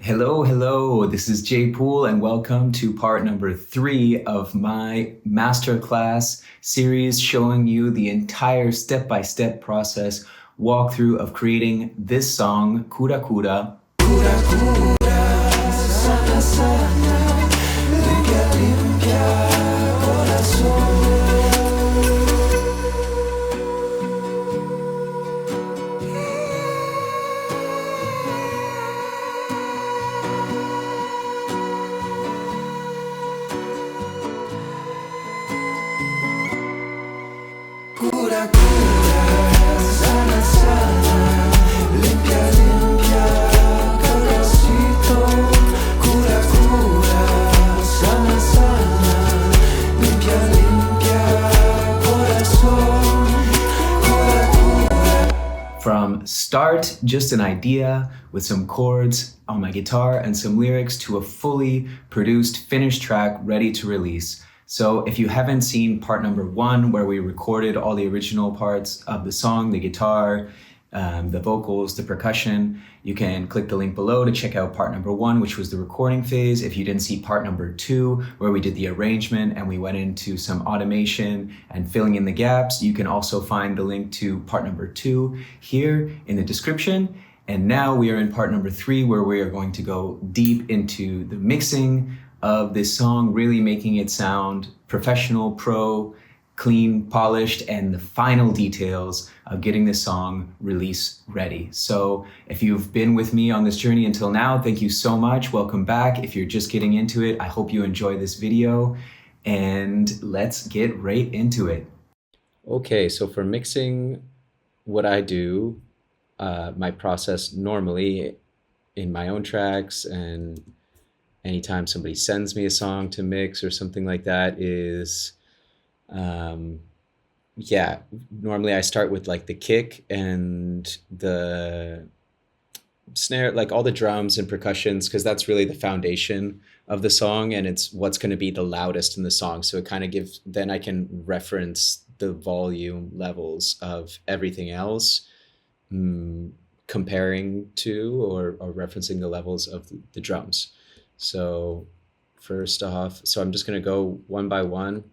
Hello. This is Jay Poole, and welcome to part number 3 of my Masterclass series showing you the entire step-by-step process walkthrough of creating this song, CURA. CURA, sana, sana, limpia, limpia, corazón. Cura, cura, sana, sana, limpia, limpia, corazoncito. Cura, cura, sana, sana, limpia, limpia, corazón. Cura, cura. From start, just an idea with some chords on my guitar and some lyrics to a fully produced, finished track ready to release. So if you haven't seen part number 1, where we recorded all the original parts of the song, the guitar, the vocals, the percussion, you can click the link below to check out part number 1, which was the recording phase. If you didn't see part number 2, where we did the arrangement and we went into some automation and filling in the gaps, you can also find the link to part number 2 here in the description. And now we are in part number 3, where we are going to go deep into the mixing of this song, really making it sound professional, pro, clean, polished, and the final details of getting this song release ready. So if you've been with me on this journey until now, thank you so much. Welcome back. If you're just getting into it, I hope you enjoy this video, and let's get right into it. Okay, so for mixing, what I do, my process normally in my own tracks and anytime somebody sends me a song to mix or something like that is, normally I start with like the kick and the snare, like all the drums and percussions, because that's really the foundation of the song and it's what's going to be the loudest in the song. So it kind of gives, then I can reference the volume levels of everything else, comparing to or referencing the levels of the drums. So first off, so I'm just going to go one by one.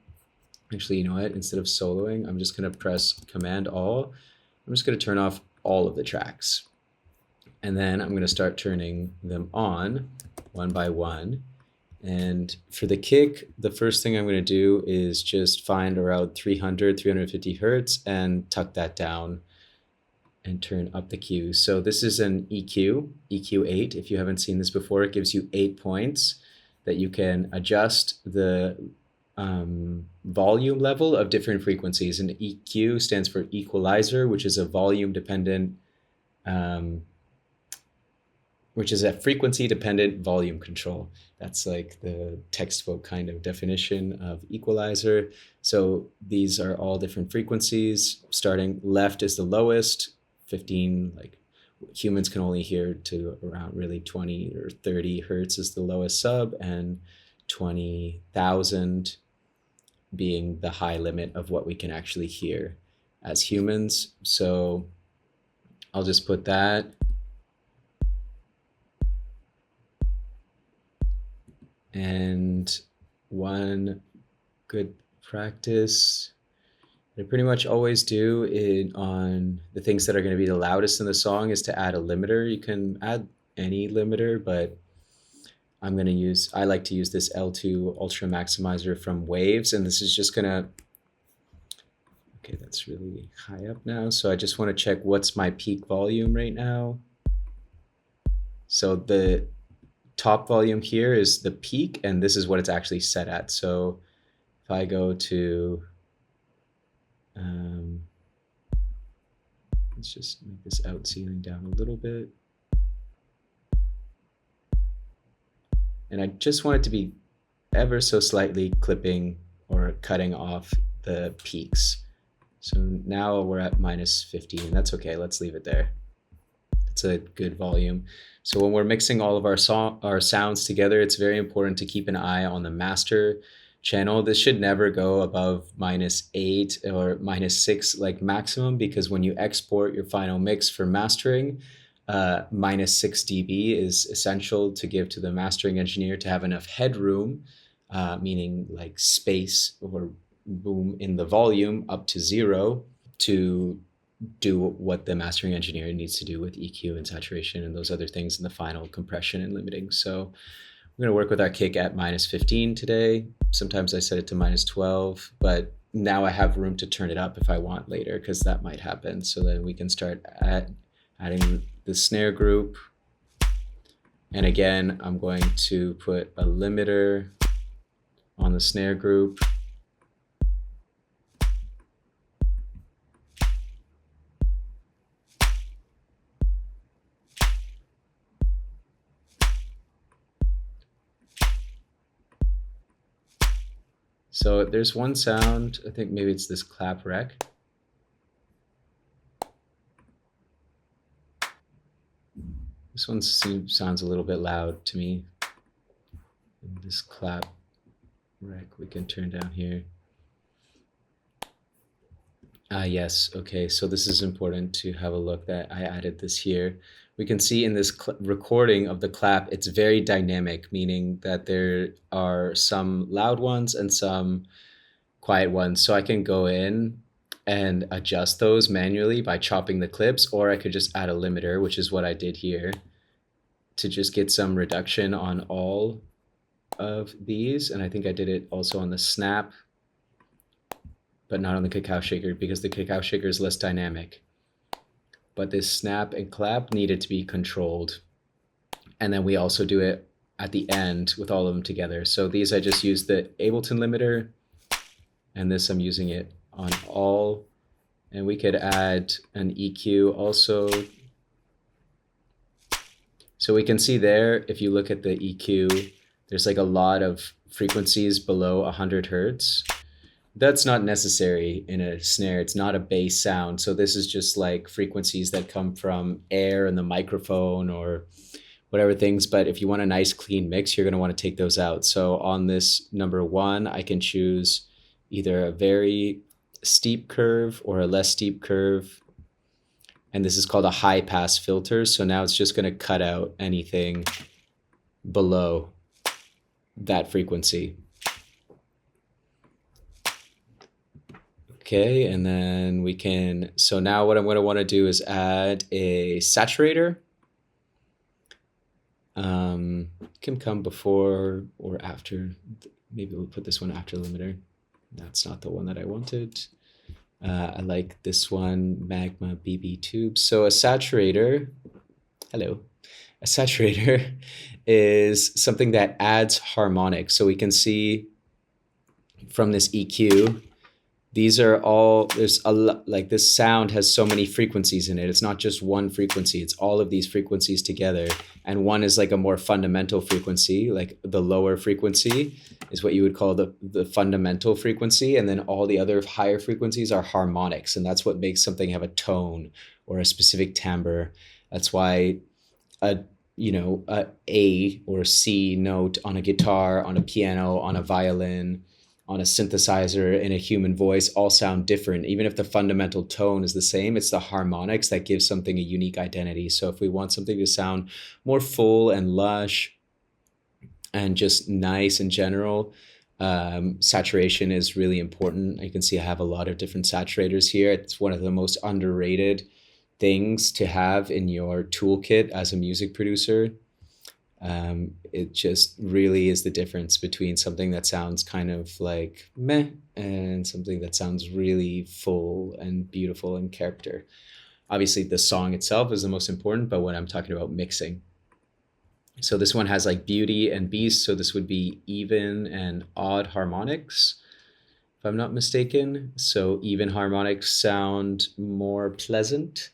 Actually, you know what? Instead of soloing, I'm just going to press Command All. I'm just going to turn off all of the tracks. And then I'm going to start turning them on one by one. And for the kick, the first thing I'm going to do is just find around 350 hertz and tuck that down and turn up the Q. So this is an EQ 8. If you haven't seen this before, it gives you 8 points that you can adjust the volume level of different frequencies. And EQ stands for equalizer, which is a volume dependent, which is a frequency dependent volume control. That's like the textbook kind of definition of equalizer. So these are all different frequencies. Starting left is the lowest, 15, like humans can only hear to around really 20 or 30 hertz is the lowest sub, and 20,000 being the high limit of what we can actually hear as humans. So I'll just put that. And one good practice I pretty much always do on the things that are going to be the loudest in the song is to add a limiter. You can add any limiter, but I like to use this L2 Ultra Maximizer from Waves, and this is just gonna, okay, that's really high up now. So I just want to check what's my peak volume right now. So the top volume here is the peak, and this is what it's actually set at. So if I go to, let's just make this out ceiling down a little bit. And I just want it to be ever so slightly clipping or cutting off the peaks. So now we're at minus 15, and that's okay. Let's leave it there. It's a good volume. So when we're mixing all of our sounds together, it's very important to keep an eye on the master channel. This should never go above -8 or -6 like maximum, because when you export your final mix for mastering, minus 6 dB is essential to give to the mastering engineer to have enough headroom, meaning like space or room in the volume up to 0 to do what the mastering engineer needs to do with EQ and saturation and those other things in the final compression and limiting. So we're going to work with our kick at minus 15 today. Sometimes I set it to minus 12, but now I have room to turn it up if I want later, because that might happen. So then we can start adding the snare group. And again, I'm going to put a limiter on the snare group. So there's one sound, I think maybe it's this clap rec. This one sounds a little bit loud to me. And this clap rec we can turn down here. Yes, okay, so this is important to have a look that I added this here. We can see in this recording of the clap, it's very dynamic, meaning that there are some loud ones and some quiet ones. So I can go in and adjust those manually by chopping the clips, or I could just add a limiter, which is what I did here, to just get some reduction on all of these. And I think I did it also on the snap, but not on the cacao shaker, because the cacao shaker is less dynamic. But this snap and clap needed to be controlled. And then we also do it at the end with all of them together. So these I just used the Ableton limiter, and this I'm using it on all. And we could add an EQ also. So we can see there, if you look at the EQ, there's like a lot of frequencies below 100 hertz. That's not necessary in a snare. It's not a bass sound. So this is just like frequencies that come from air and the microphone or whatever things. But if you want a nice clean mix, you're going to want to take those out. So on this number 1, I can choose either a very steep curve or a less steep curve. And this is called a high pass filter. So now it's just going to cut out anything below that frequency. Okay, and then we can, so now what I'm going to want to do is add a saturator. Can come before or after. Maybe we'll put this one after limiter. That's not the one that I wanted. I like this one, Magma BB Tube. So a saturator, hello. A saturator is something that adds harmonics. So we can see from this EQ, these are all, there's a lot, like this sound has so many frequencies in it. It's not just one frequency, it's all of these frequencies together. And one is like a more fundamental frequency, like the lower frequency is what you would call the fundamental frequency. And then all the other higher frequencies are harmonics. And that's what makes something have a tone or a specific timbre. That's why a A or C note on a guitar, on a piano, on a violin, on a synthesizer, in a human voice all sound different. Even if the fundamental tone is the same, it's the harmonics that gives something a unique identity. So if we want something to sound more full and lush and just nice in general, saturation is really important. You can see I have a lot of different saturators here. It's one of the most underrated things to have in your toolkit as a music producer. It just really is the difference between something that sounds kind of like meh and something that sounds really full and beautiful in character. Obviously the song itself is the most important, but when I'm talking about mixing. So this one has like beauty and beast. So this would be even and odd harmonics, if I'm not mistaken. So even harmonics sound more pleasant.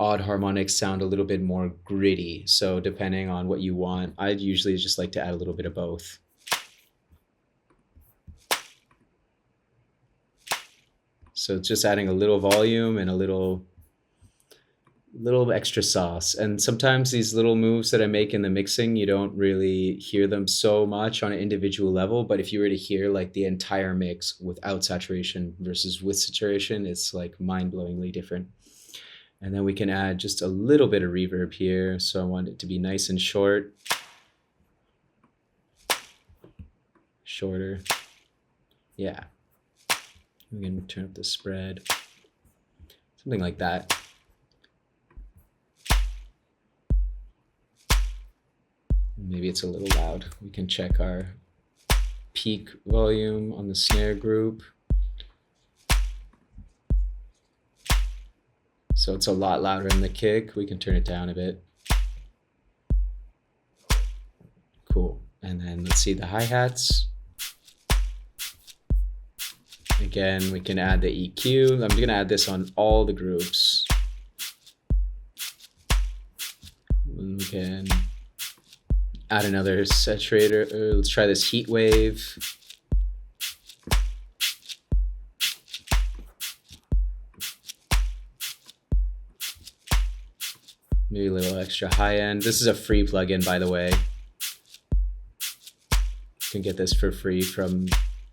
Odd harmonics sound a little bit more gritty. So depending on what you want, I'd usually just like to add a little bit of both. So it's just adding a little volume and a little extra sauce. And sometimes these little moves that I make in the mixing, you don't really hear them so much on an individual level. But if you were to hear like the entire mix without saturation versus with saturation, it's like mind-blowingly different. And then we can add just a little bit of reverb here. So I want it to be nice and short. Shorter. Yeah. We can turn up the spread. Something like that. Maybe it's a little loud. We can check our peak volume on the snare group. So it's a lot louder in the kick. We can turn it down a bit. Cool. And then let's see the hi-hats. Again, we can add the EQ. I'm gonna add this on all the groups. And we can add another saturator. Let's try this heat wave. Maybe a little extra high end. This is a free plugin, by the way. You can get this for free from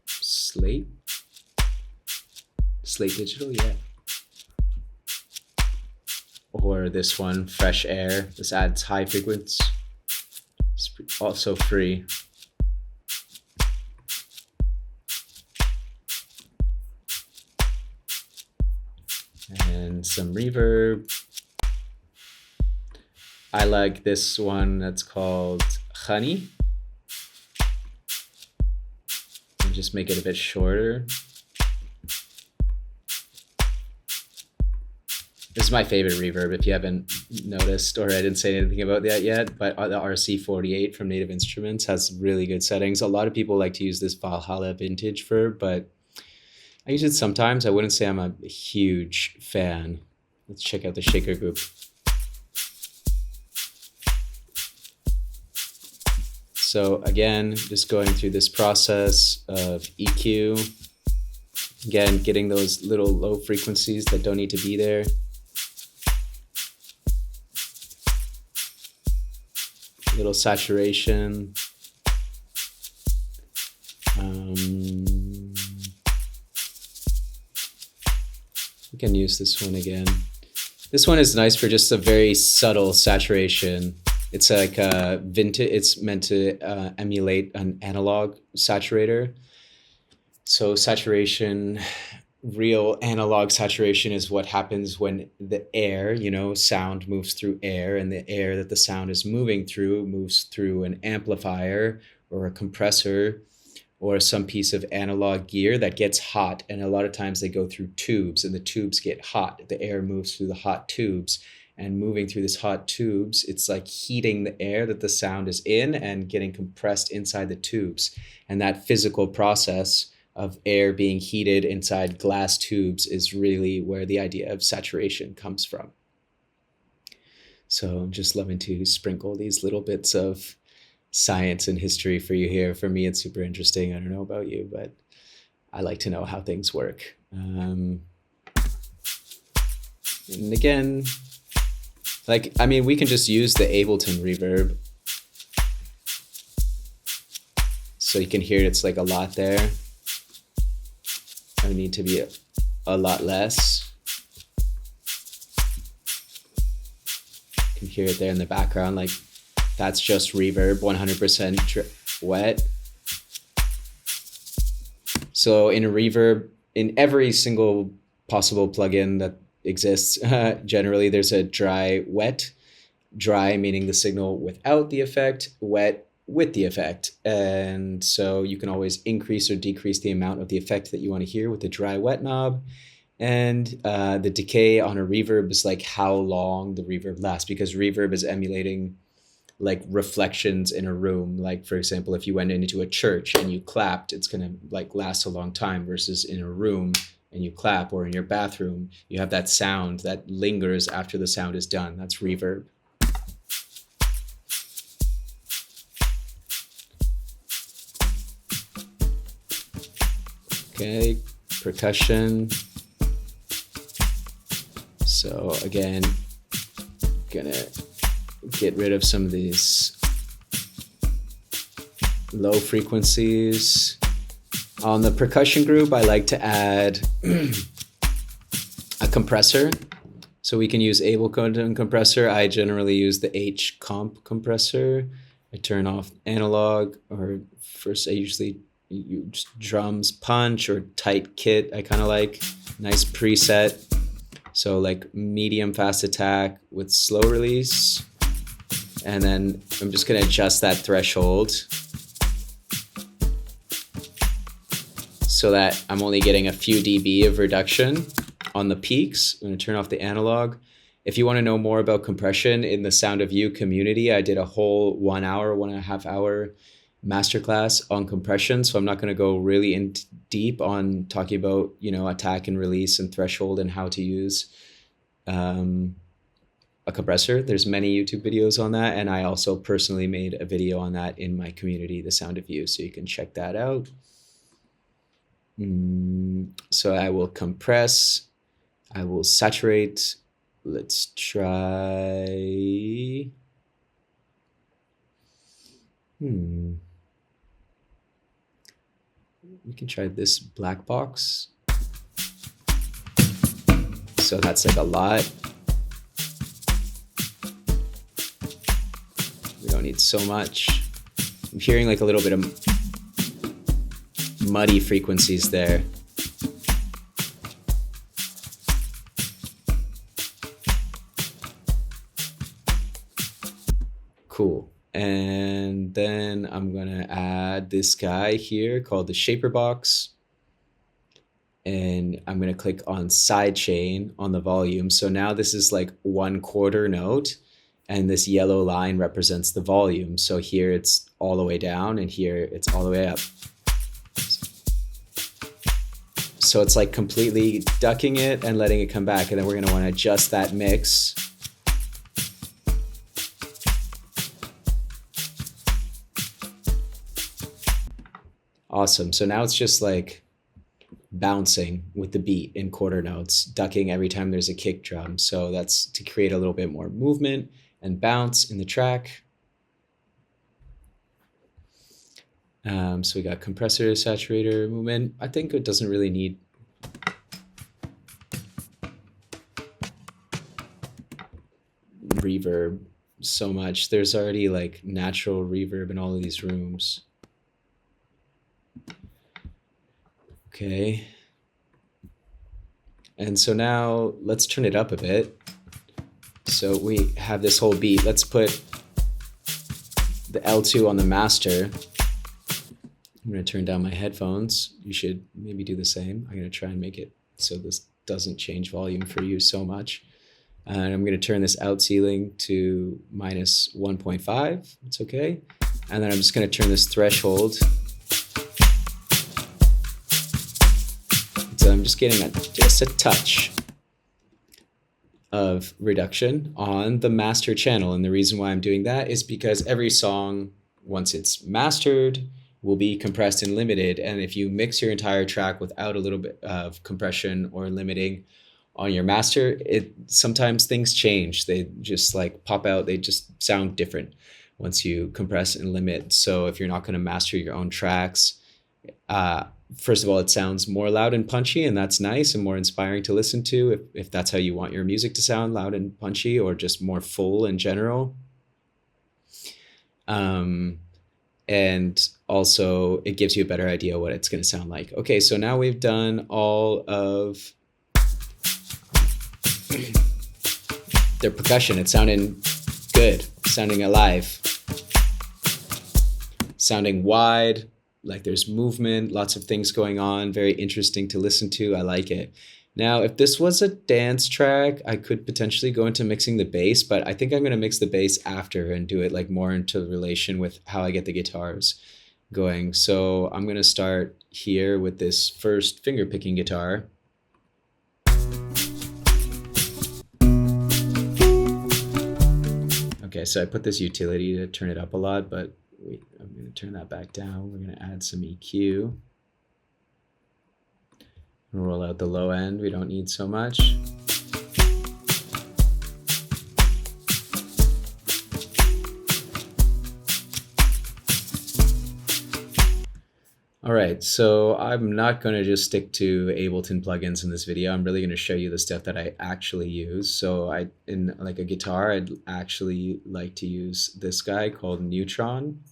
Slate. Slate Digital, yeah. Or this one, Fresh Air. This adds high frequency. It's also free. And some reverb. I like this one that's called Honey. And just make it a bit shorter. This is my favorite reverb, if you haven't noticed, or I didn't say anything about that yet, but the RC48 from Native Instruments has really good settings. A lot of people like to use this Valhalla vintage verb, but I use it sometimes. I wouldn't say I'm a huge fan. Let's check out the shaker group. So again, just going through this process of EQ. Again, getting those little low frequencies that don't need to be there. Little saturation. We can use this one again. This one is nice for just a very subtle saturation. It's like a vintage. It's meant to emulate an analog saturator. So saturation, real analog saturation is what happens when the air, sound moves through air, and the air that the sound is moving through moves through an amplifier or a compressor or some piece of analog gear that gets hot. And a lot of times they go through tubes, and the tubes get hot. The air moves through the hot tubes, and moving through this hot tubes, it's like heating the air that the sound is in and getting compressed inside the tubes. And that physical process of air being heated inside glass tubes is really where the idea of saturation comes from. So I'm just loving to sprinkle these little bits of science and history for you here. For me, it's super interesting. I don't know about you, but I like to know how things work. And again, we can just use the Ableton reverb. So you can hear it's like a lot there. I need to be a lot less. You can hear it there in the background, like that's just reverb, 100% wet. So in a reverb, in every single possible plugin that exists, generally there's a dry, wet. Dry meaning the signal without the effect, wet with the effect. And so you can always increase or decrease the amount of the effect that you want to hear with the dry wet knob. And the decay on a reverb is like how long the reverb lasts, because reverb is emulating like reflections in a room. Like for example, if you went into a church and you clapped, it's gonna like last a long time, versus in a room and you clap, or in your bathroom, you have that sound that lingers after the sound is done. That's reverb. Okay, percussion. So again, gonna get rid of some of these low frequencies. On the percussion group, I like to add a compressor. So we can use Ableton compressor. I generally use the H comp compressor. I turn off analog, or first I usually use drums punch or tight kit. I kind of like nice preset. So like medium fast attack with slow release. And then I'm just gonna adjust that threshold so that I'm only getting a few dB of reduction on the peaks. I'm gonna turn off the analog. If you wanna know more about compression in the Sound of You community, I did a whole 1 hour, 1.5 hour masterclass on compression. So I'm not gonna go really in deep on talking about, you know, attack and release and threshold and how to use a compressor. There's many YouTube videos on that. And I also personally made a video on that in my community, The Sound of You. So you can check that out. So I will compress. I will saturate. Let's try. We can try this black box. So that's like a lot. We don't need so much. I'm hearing like a little bit of muddy frequencies there. Cool. And then I'm gonna add this guy here called the shaper box. And I'm gonna click on sidechain on the volume. So now this is like 1/4 note, and this yellow line represents the volume. So here it's all the way down, and here it's all the way up. So it's like completely ducking it and letting it come back. And then we're gonna wanna adjust that mix. Awesome. So now it's just like bouncing with the beat in quarter notes, ducking every time there's a kick drum. So that's to create a little bit more movement and bounce in the track. So we got compressor, saturator, movement. I think it doesn't really need reverb so much. There's already like natural reverb in all of these rooms. Okay. And so now let's turn it up a bit. So we have this whole beat. Let's put the L2 on the master. I'm gonna turn down my headphones. You should maybe do the same. I'm gonna try and make it so this doesn't change volume for you so much. And I'm gonna turn this out ceiling to -1.5, it's okay. And then I'm just gonna turn this threshold. So I'm just getting just a touch of reduction on the master channel. And the reason why I'm doing that is because every song, once it's mastered, will be compressed and limited. And if you mix your entire track without a little bit of compression or limiting on your master, sometimes things change. They just like pop out. They just sound different once you compress and limit. So if you're not going to master your own tracks, first of all, it sounds more loud and punchy, and that's nice and more inspiring to listen to if that's how you want your music to sound, loud and punchy, or just more full in general. And also it gives you a better idea what it's going to sound like. Okay, so now we've done all of their percussion. It's sounding good, sounding alive, sounding wide, like there's movement, lots of things going on, very interesting to listen to. I like it. Now, if this was a dance track, I could potentially go into mixing the bass, but I think I'm going to mix the bass after and do it like more into relation with how I get the guitars going. So I'm going to start here with this first finger picking guitar. Okay, so I put this utility to turn it up a lot, but wait, I'm going to turn that back down. We're going to add some EQ. Roll out the low end. We don't need so much. All right, so I'm not going to just stick to Ableton plugins in this video. I'm really going to show you the stuff that I actually use. So in like a guitar, I'd actually like to use this guy called Neutron.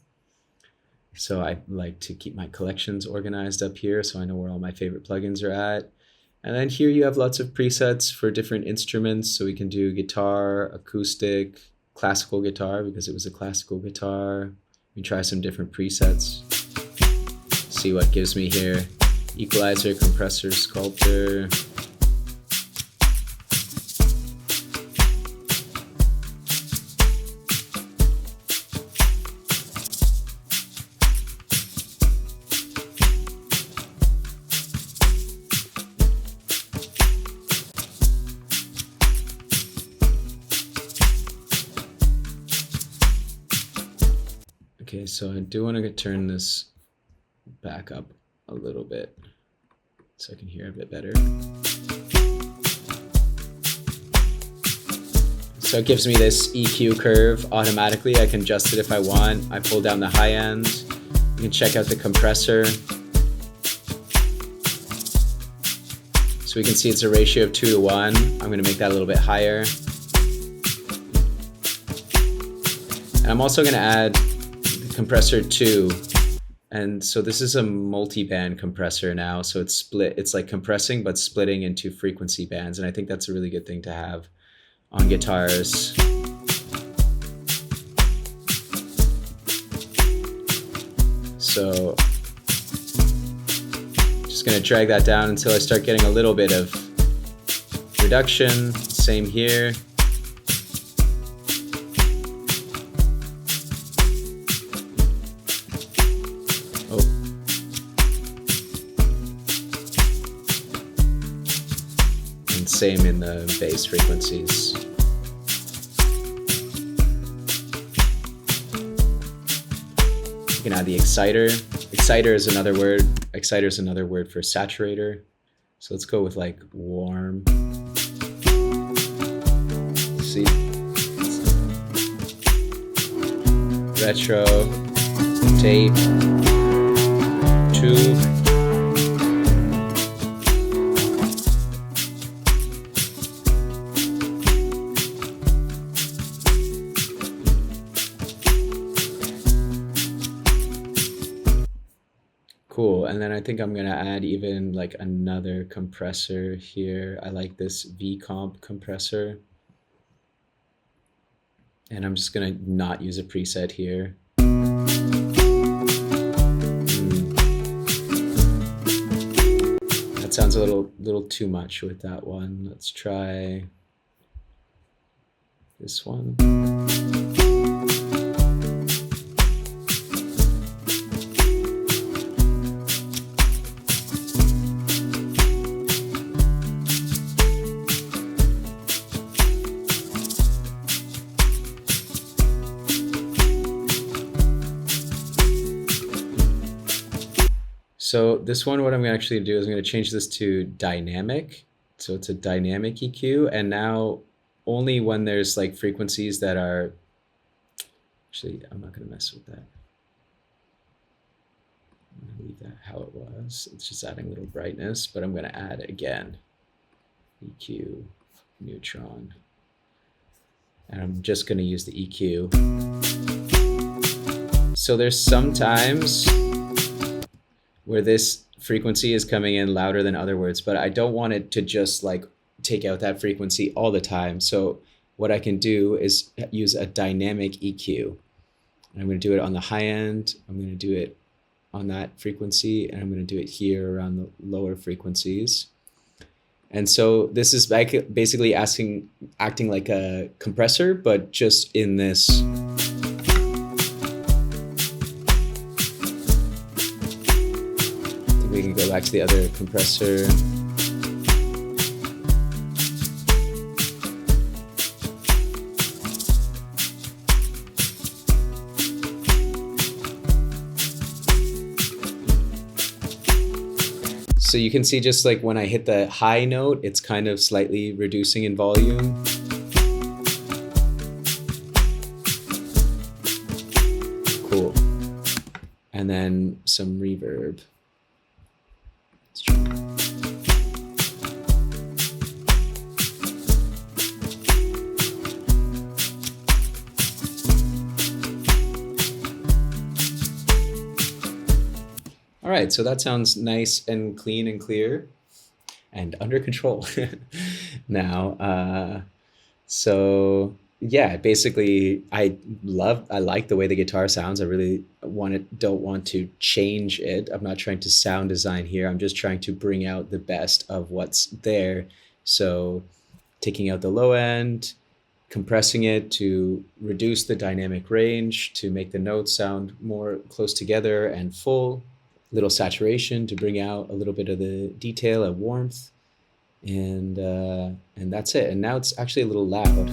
So I like to keep my collections organized up here so I know where all my favorite plugins are at. And then here you have lots of presets for different instruments. So we can do guitar, acoustic, classical guitar because it was a classical guitar. We try some different presets. See what gives me here. Equalizer, compressor, sculptor. Okay, so I do want to turn this back up a little bit so I can hear a bit better. So it gives me this EQ curve automatically. I can adjust it if I want. I pull down the high end. You can check out the compressor. So we can see it's a ratio of 2 to 1. I'm going to make that a little bit higher. And I'm also going to add compressor 2, and so this is a multi-band compressor now, so it's split, it's like compressing but splitting into frequency bands, and I think that's a really good thing to have on guitars. So just gonna drag that down until I start getting a little bit of reduction. Same here. Same in the bass frequencies. You can add the exciter. Exciter is another word. Exciter is another word for saturator. So let's go with like warm. See? Retro, tape, tube. Cool, and then I think I'm gonna add even like another compressor here. I like this V-comp compressor. And I'm just gonna not use a preset here. That sounds a little too much with that one. Let's try this one. So this one, what I'm gonna actually do is I'm gonna change this to dynamic. So it's a dynamic EQ, and now only when there's like frequencies that are, actually, I'm not gonna mess with that. I'm gonna leave that how it was. It's just adding a little brightness, but I'm gonna add again, EQ, neutron. And I'm just gonna use the EQ. So there's sometimes where this frequency is coming in louder than other words, but I don't want it to just like take out that frequency all the time. So what I can do is use a dynamic EQ. And I'm gonna do it on the high end, I'm gonna do it on that frequency, and I'm gonna do it here around the lower frequencies. And so this is basically acting like a compressor, but just in this we can go back to the other compressor. So you can see just like when I hit the high note, it's kind of slightly reducing in volume. Cool. And then some reverb. All right, so that sounds nice and clean and clear and under control now. So yeah, basically, I like the way the guitar sounds. I really don't want to change it. I'm not trying to sound design here. I'm just trying to bring out the best of what's there. So taking out the low end, compressing it to reduce the dynamic range, to make the notes sound more close together and full, little saturation to bring out a little bit of the detail and warmth, and that's it. And now it's actually a little loud.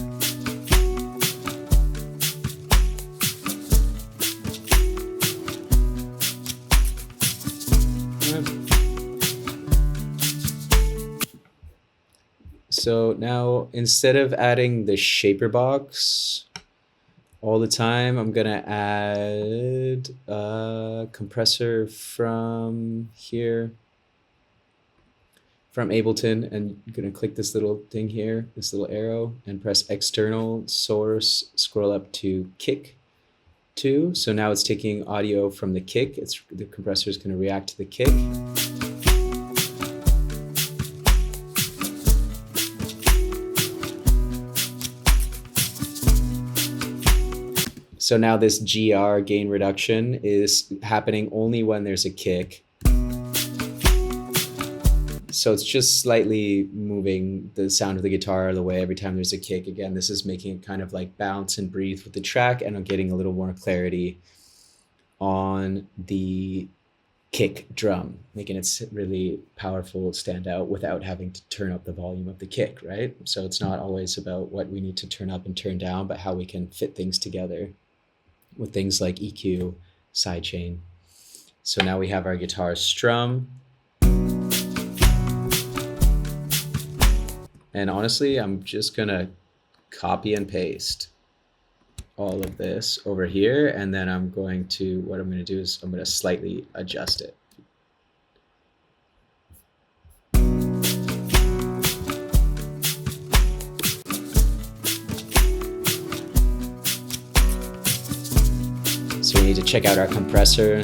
So now instead of adding the shaper box all the time, I'm gonna add a compressor from here, from Ableton, and I'm gonna click this little thing here, this little arrow, and press external source, scroll up to kick 2. So now it's taking audio from the kick. The compressor is gonna react to the kick. So now this GR, gain reduction, is happening only when there's a kick. So it's just slightly moving the sound of the guitar out of the way every time there's a kick. Again, this is making it kind of like bounce and breathe with the track, and I'm getting a little more clarity on the kick drum, making it really powerful, stand out without having to turn up the volume of the kick, right? So it's not always about what we need to turn up and turn down, but how we can fit things together with things like EQ, sidechain. So now we have our guitar strum. And honestly, I'm just gonna copy and paste all of this over here, and then what I'm gonna do is I'm gonna slightly adjust it. So we need to check out our compressor.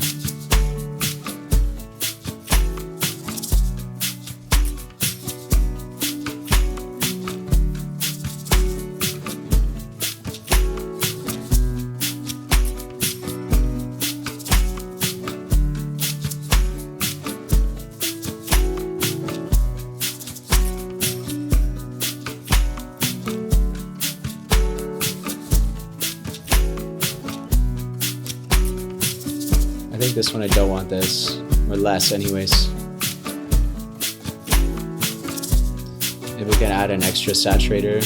I think this one I don't want this, or less anyways. Maybe we can add an extra saturator.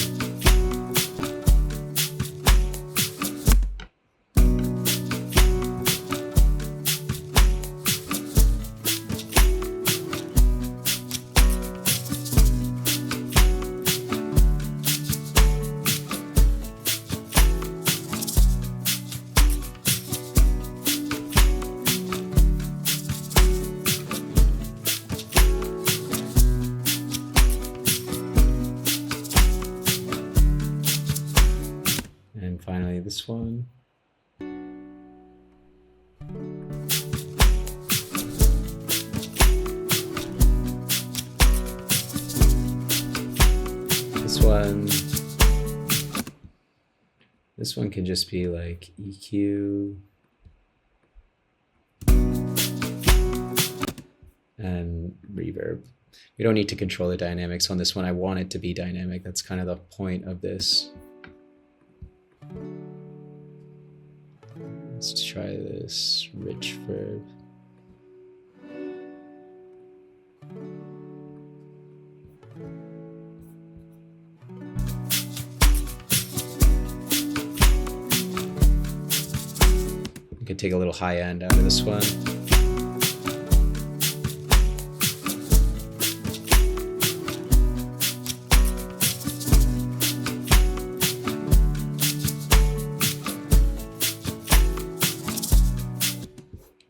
Finally, this one. This one can just be like EQ and reverb. We don't need to control the dynamics on this one. I want it to be dynamic. That's kind of the point of this. Let's try this rich verb. We could take a little high end out of this one.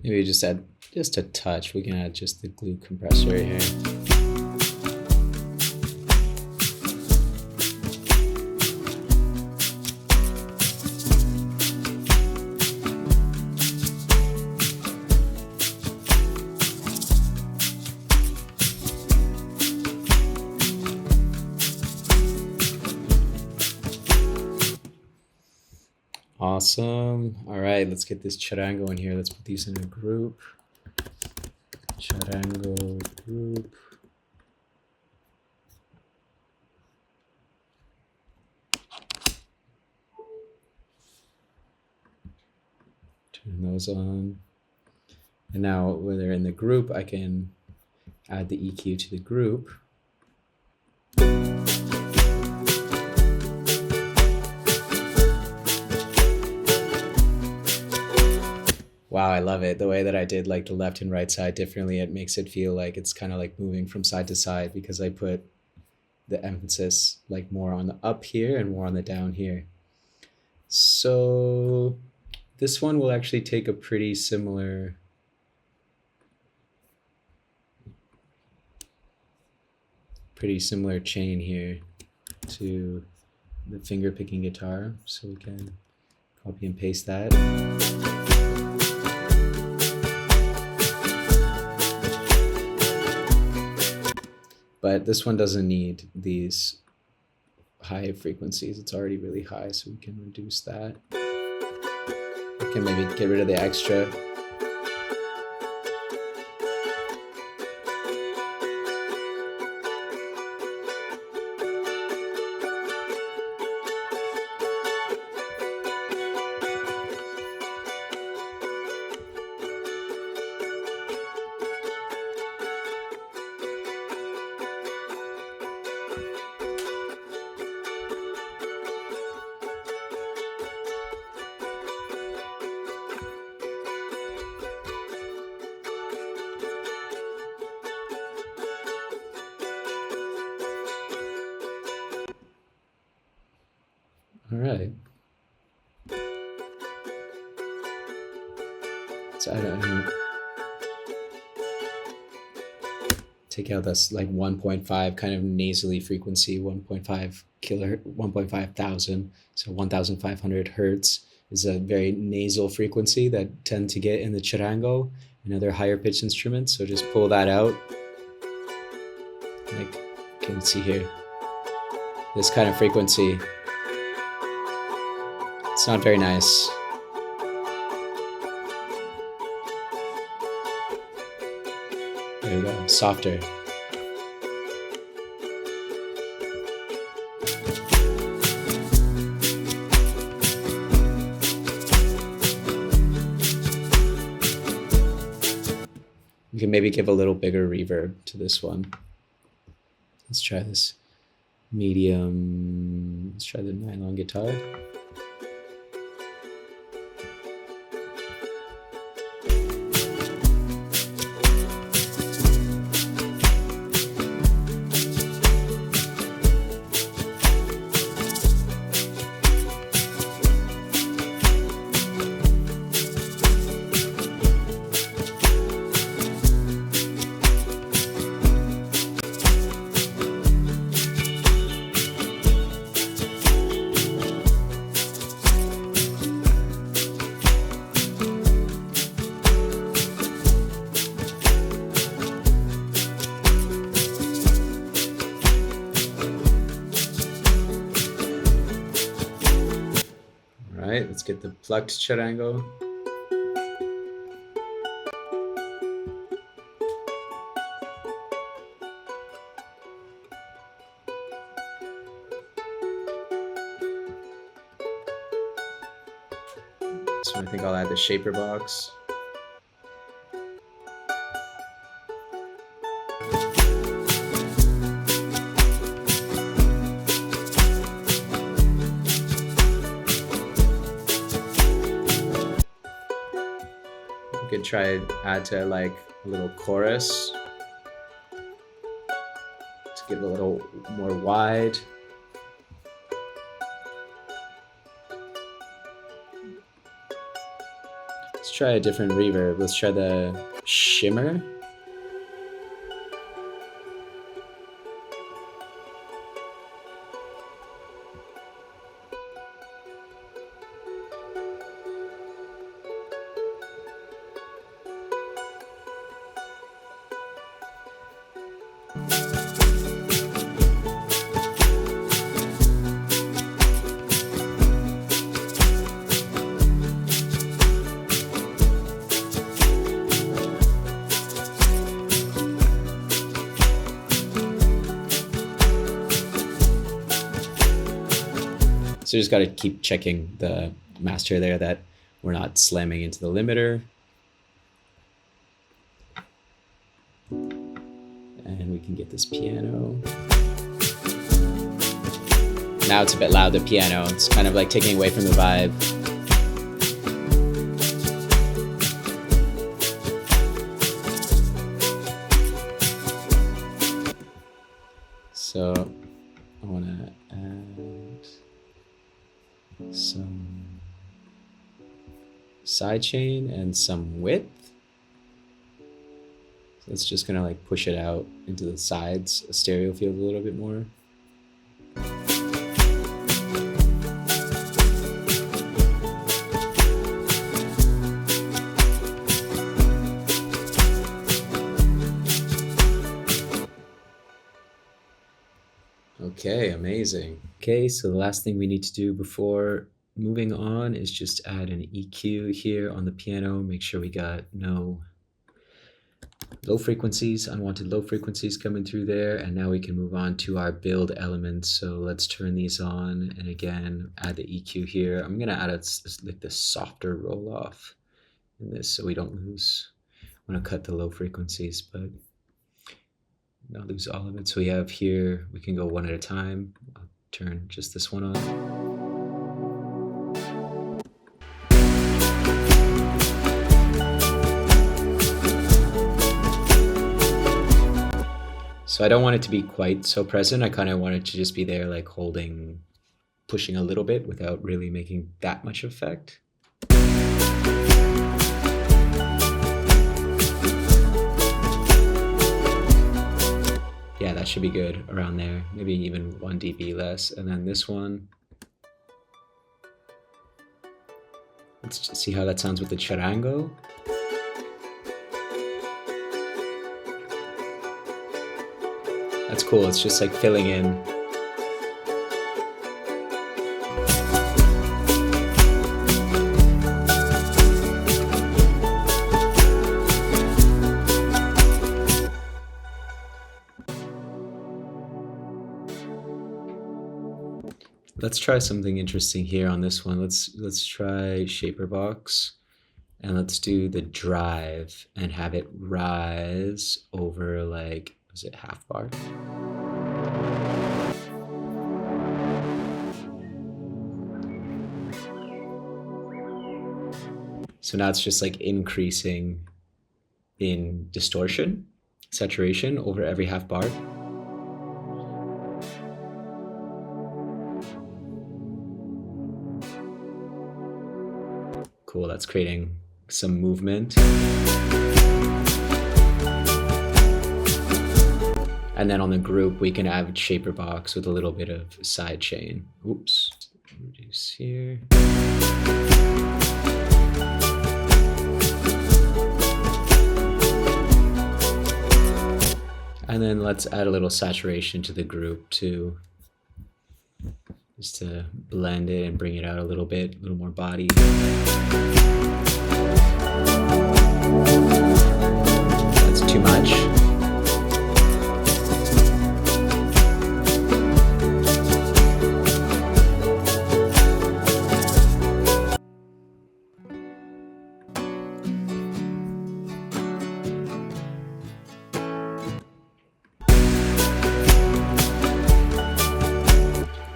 Maybe just add Just a touch. We can add just the glue compressor here. Awesome. All right, let's get this charango in here. Let's put these in a group. Charango group. Turn those on. And now when they're in the group, I can add the EQ to the group. Wow, I love it. The way that I did like the left and right side differently, it makes it feel like it's kind of like moving from side to side because I put the emphasis like more on the up here and more on the down here. So this one will actually take a pretty similar chain here to the finger picking guitar. So we can copy and paste that. But this one doesn't need these high frequencies. It's already really high, so we can reduce that. We can maybe get rid of the extra. All right. So I don't take out this like 1.5 kind of nasally frequency, 1.5 kilohertz, 1.5 thousand, so 1,500 hertz is a very nasal frequency that tend to get in the charango and other higher pitched instruments. So just pull that out. Like you can see here, this kind of frequency. It's not very nice. There you go, softer. You can maybe give a little bigger reverb to this one. Let's try this medium. Let's try the nylon guitar. Let's get the plucked charango. So I think I'll add the shaper box. Could try and add to like a little chorus to give it a little more wide. Let's try a different reverb. Let's try the shimmer. So you just got to keep checking the master there that we're not slamming into the limiter. And we can get this piano. Now it's a bit loud, the piano. It's kind of like taking away from the vibe. So I want to add some sidechain and some width. So it's just gonna like push it out into the sides, a stereo field a little bit more. Okay, amazing. Okay, so the last thing we need to do before moving on is just add an EQ here on the piano. Make sure we got no low frequencies, unwanted low frequencies coming through there. And now we can move on to our build elements. So let's turn these on and again, add the EQ here. I'm gonna add like the softer roll off in this so we don't lose. I wanna cut the low frequencies, but not lose all of it. So we have here, we can go one at a time. I'll turn just this one on. So I don't want it to be quite so present. I kind of want it to just be there like holding, pushing a little bit without really making that much effect. Yeah, that should be good around there. Maybe even 1 dB less. And then this one. Let's just see how that sounds with the charango. That's cool, it's just like filling in. Let's try something interesting here on this one. Let's try Shaper Box, and let's do the drive and have it rise over like, was it half bar? So now it's just like increasing in distortion, saturation over every half bar. Cool, that's creating some movement. And then on the group, we can add Shaper Box with a little bit of side chain. Oops, reduce here. And then let's add a little saturation to the group too. Just to blend it and bring it out a little bit, a little more body. That's too much.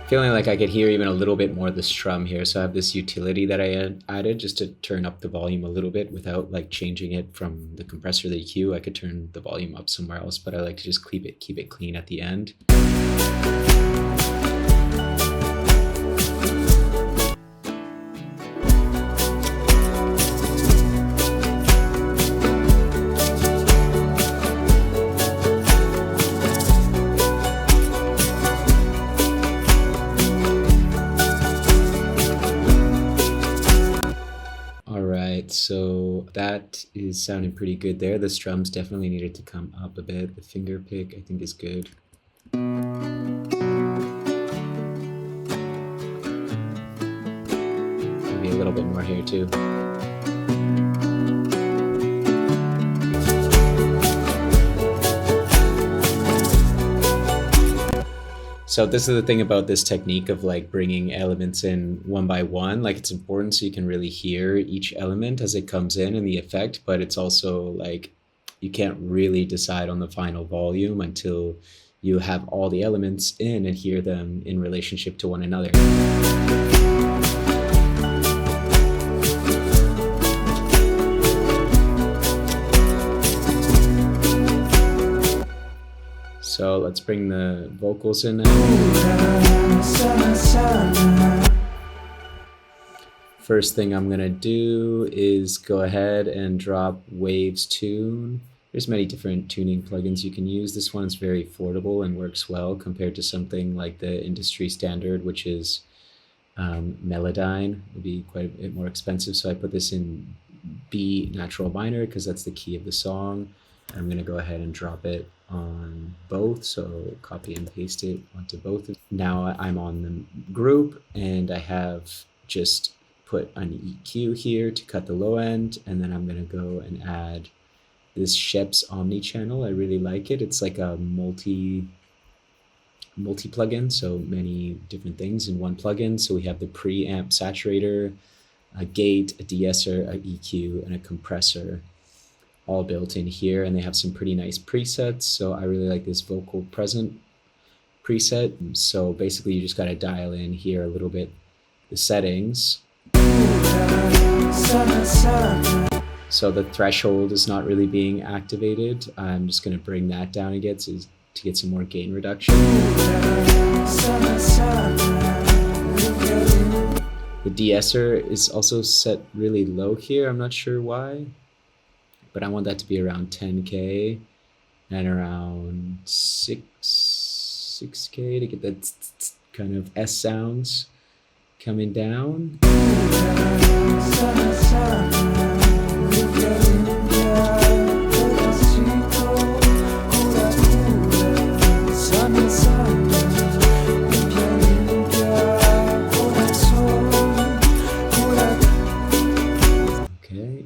Feeling like I could hear even a little bit more of the strum here. So I have this utility that I added just to turn up the volume a little bit without like changing it from the compressor to the EQ. I could turn the volume up somewhere else, but I like to just keep it clean at the end. that is sounding pretty good there. The strums definitely needed to come up a bit. The finger pick I think is good. Maybe a little bit more here too. So this is the thing about this technique of like bringing elements in one by one. Like it's important so you can really hear each element as it comes in and the effect, but it's also like you can't really decide on the final volume until you have all the elements in and hear them in relationship to one another. So let's bring the vocals in now. First thing I'm gonna do is go ahead and drop Waves Tune. There's many different tuning plugins you can use. This one's very affordable and works well compared to something like the industry standard, which is Melodyne. It would be quite a bit more expensive. So I put this in B natural minor because that's the key of the song. I'm gonna go ahead and drop it on both, so copy and paste it onto both. Now I'm on the group and I have just put an EQ here to cut the low end, and then I'm going to go and add this Sheps Omni channel. I really like it. It's like a multi plugin, so many different things in one plugin. So we have the preamp saturator, a gate, a de-esser, a EQ, and a compressor all built in here, and they have some pretty nice presets. So I really like this vocal present preset. So basically you just got to dial in here a little bit the settings. So the threshold is not really being activated. I'm just going to bring that down again to get some more gain reduction. The de-esser is also set really low here. I'm not sure why, but I want that to be around 10K and around 6K to get that kind of S sounds coming down.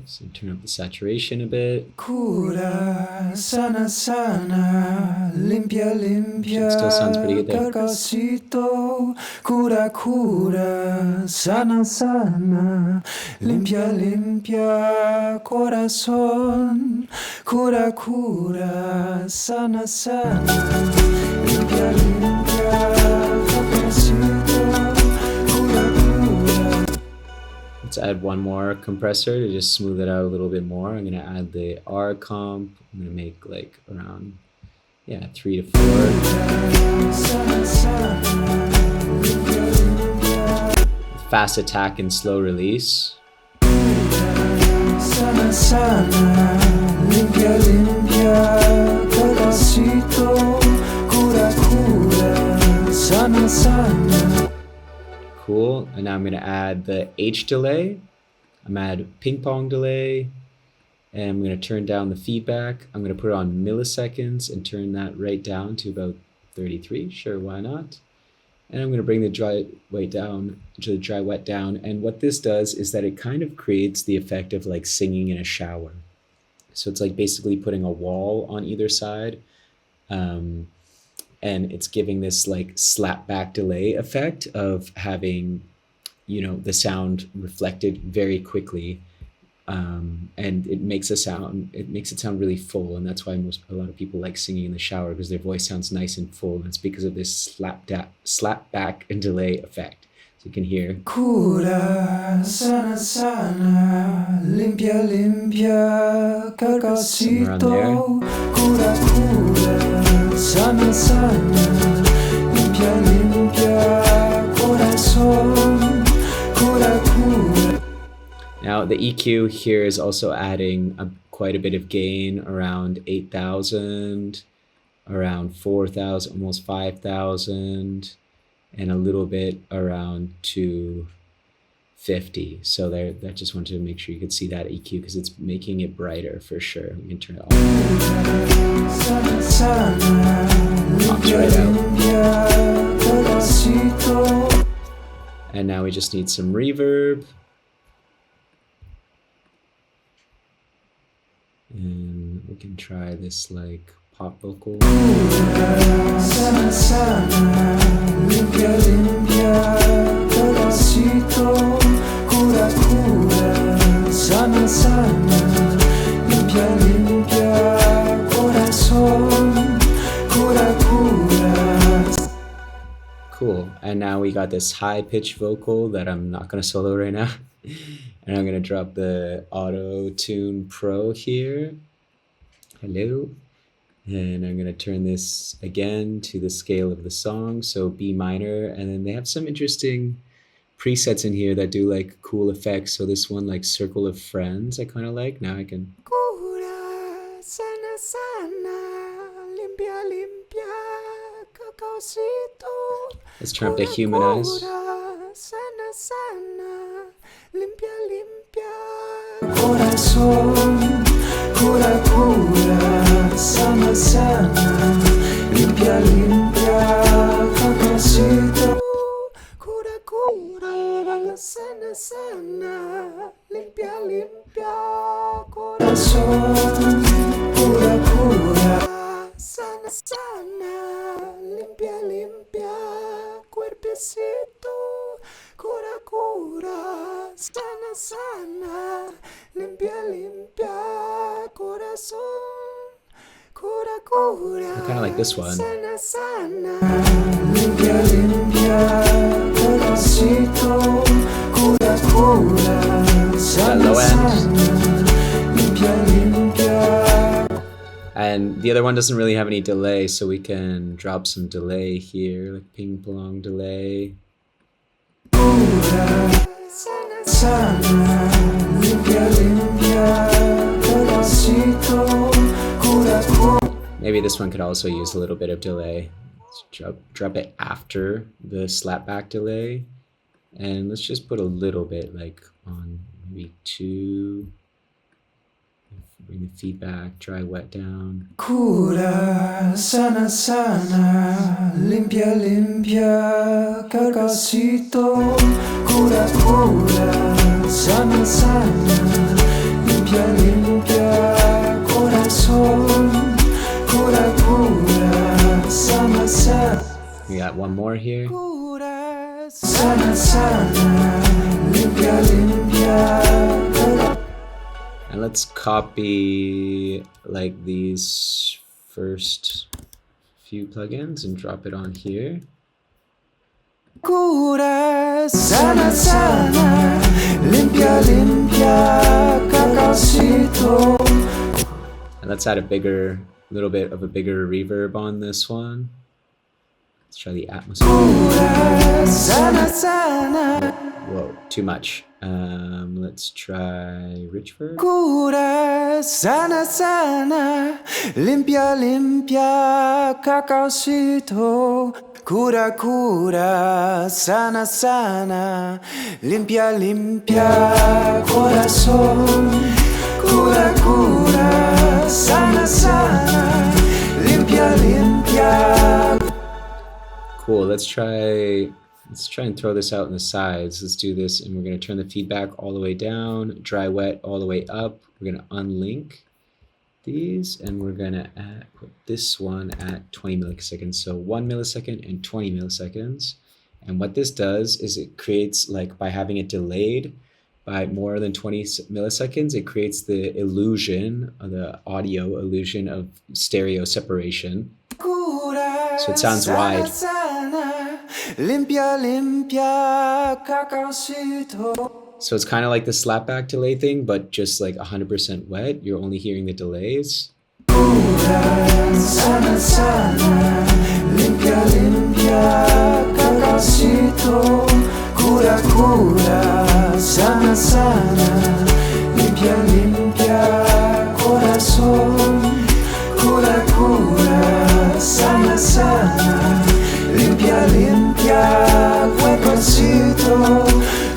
So turn up the saturation a bit. Cura, sana, sana, limpia, limpia. Still sounds pretty good there. Cacosito, cura, cura, sana, sana, limpia, limpia, corazón. Cura, cura, sana, sana, limpia, limpia, cacosito, cura, cura. Let's add one more compressor to just smooth it out a little bit more. I'm gonna add the R comp. I'm gonna make like around 3 to 4. Fast attack and slow release. Cool, and now I'm going to add the H delay. I'm going to add ping pong delay, and I'm going to turn down the feedback. I'm going to put it on milliseconds and turn that right down to about 33. Sure, why not? And I'm going to bring the dry wet down to the dry wet down. And what this does is that it kind of creates the effect of like singing in a shower. So it's like basically putting a wall on either side. And it's giving this like slap back delay effect of having, the sound reflected very quickly. And it makes it sound really full. And that's why a lot of people like singing in the shower, because their voice sounds nice and full. And it's because of this slap back and delay effect. So you can hear. Cura, sana, sana, limpia, limpia, cacosito, cura, cura, sana, sana, limpia, limpia, corazón, cura, cura. Now the EQ here is also adding quite a bit of gain, around 8,000, around 4,000, almost 5,000. And a little bit around to 50. So there, I just wanted to make sure you could see that EQ because it's making it brighter for sure. We can turn it off. Pops right out. And now we just need some reverb. And we can try this like pop vocal. Cool. And now we got this high pitch vocal that I'm not going to solo right now. And I'm going to drop the Auto Tune Pro here. Hello. And I'm going to turn this again to the scale of the song. So B minor. And then they have some interesting presets in here that do like cool effects. So this one, like Circle of Friends, I kind of like. Now I can. Let's turn up the Humanize. I kind of like this one. That low end. And the other one doesn't really have any delay, so we can drop some delay here, like ping plong delay. Maybe this one could also use a little bit of delay. Let's drop it after the slapback delay. And let's just put a little bit, like on maybe 2. Bring the feedback, dry, wet down. Cura, sana, sana, limpia, limpia, cacacito. Cura, cura, sana, sana, limpia, limpia, corazón. Cura, cura, sana, sana. We got one more here. Cura, sana, sana, limpia, limpia. And let's copy like these first few plugins and drop it on here. Cura, sana, sana, limpia, limpia, cacacito. And let's add a little bit of a bigger reverb on this one. Let's try the atmosphere. Cura, sana, sana. Whoa, too much. Let's try rich verb. Cura, sana, sana, limpia, limpia, cacacito. Cura, cura, sana, sana, limpia, limpia, corazón. Cura, cura, sana, sana, limpia, limpia. Cool, let's try and throw this out in the sides. Let's do this, and we're going to turn the feedback all the way down, dry wet all the way up. We're going to unlink these, and we're going to put this one at 20 milliseconds. So 1 millisecond and 20 milliseconds. And what this does is it creates, like by having it delayed by more than 20 milliseconds, it creates the illusion, the audio illusion of stereo separation. So it sounds wide. Limpia, limpia, cacacito. So it's kind of like the slapback delay thing, but just like 100% wet. You're only hearing the delays. Cura, sana, sana, limpia, limpia, cacacito. Cura, cura, sana, sana, limpia, limpia, corazón. Cura, cura, sana, sana, limpia, limpia, hueconcito.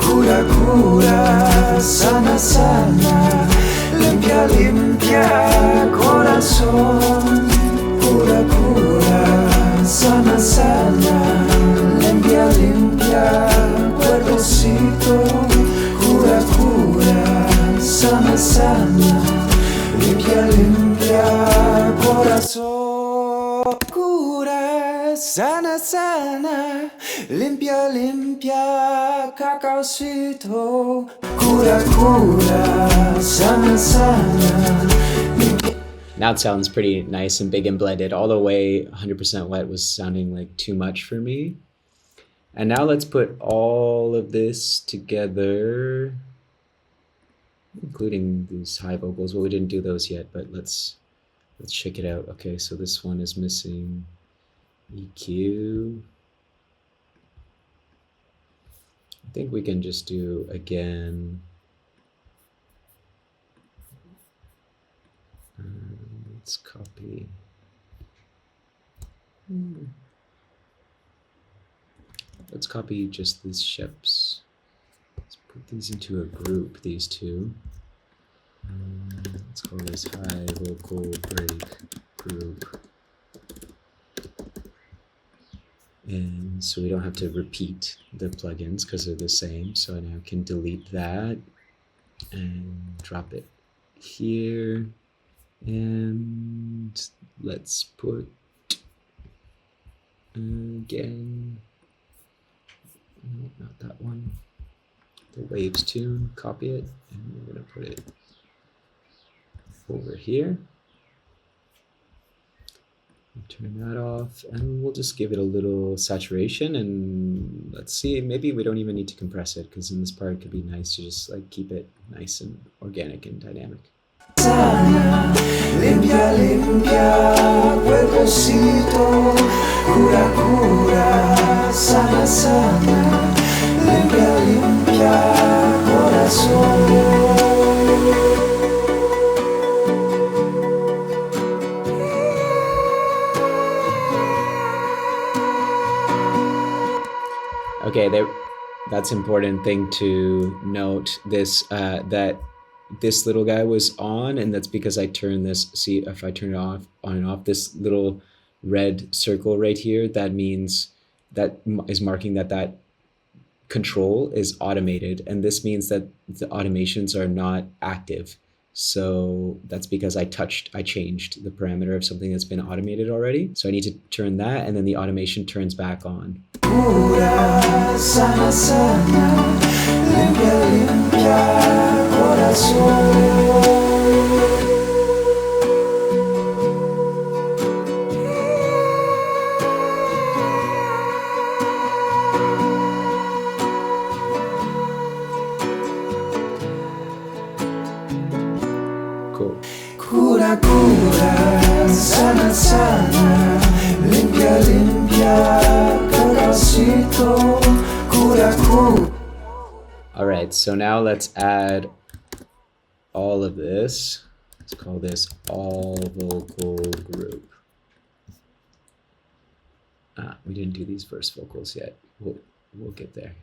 Cura, cura. corazón. Cura, sana, sana, limpia, limpia, cacaocito. Cura, cura, sana, sana. Now it sounds pretty nice and big and blended. All the way 100% wet was sounding like too much for me. And now let's put all of this together, including these high vocals. Well, we didn't do those yet, but let's check it out. Okay, so this one is missing EQ. I think we can just do again. Let's copy. Let's copy just these ships. Let's put these into a group, these two. Let's call this high vocal break group. And so we don't have to repeat the plugins because they're the same. So I now can delete that and drop it here. And let's put again, no, not that one, the waves tune, copy it, and we're going to put it over here. Turn that off, and we'll just give it a little saturation, and let's see, maybe we don't even need to compress it, because in this part it could be nice to just like keep it nice and organic and dynamic. Sana, limpia, limpia, cuerpocito, cura, cura, sana, sana, limpia, limpia, corazón. Okay, that's important thing to note. This that this little guy was on, and that's because I turned this. See, if I turn it off, on and off, this little red circle right here, that means that is marking that that control is automated, and this means that the automations are not active. So that's because I changed the parameter of something that's been automated already. So I need to turn that, and then the automation turns back on. Cura, sana, sana, limpia, limpia, corazón. Cool. Cura, cura, sana, sana, limpia, limpia, cacaocito, cura, cura. All right, so now let's add all of this. Let's call this all vocal group. We didn't do these verse vocals yet. We'll get there.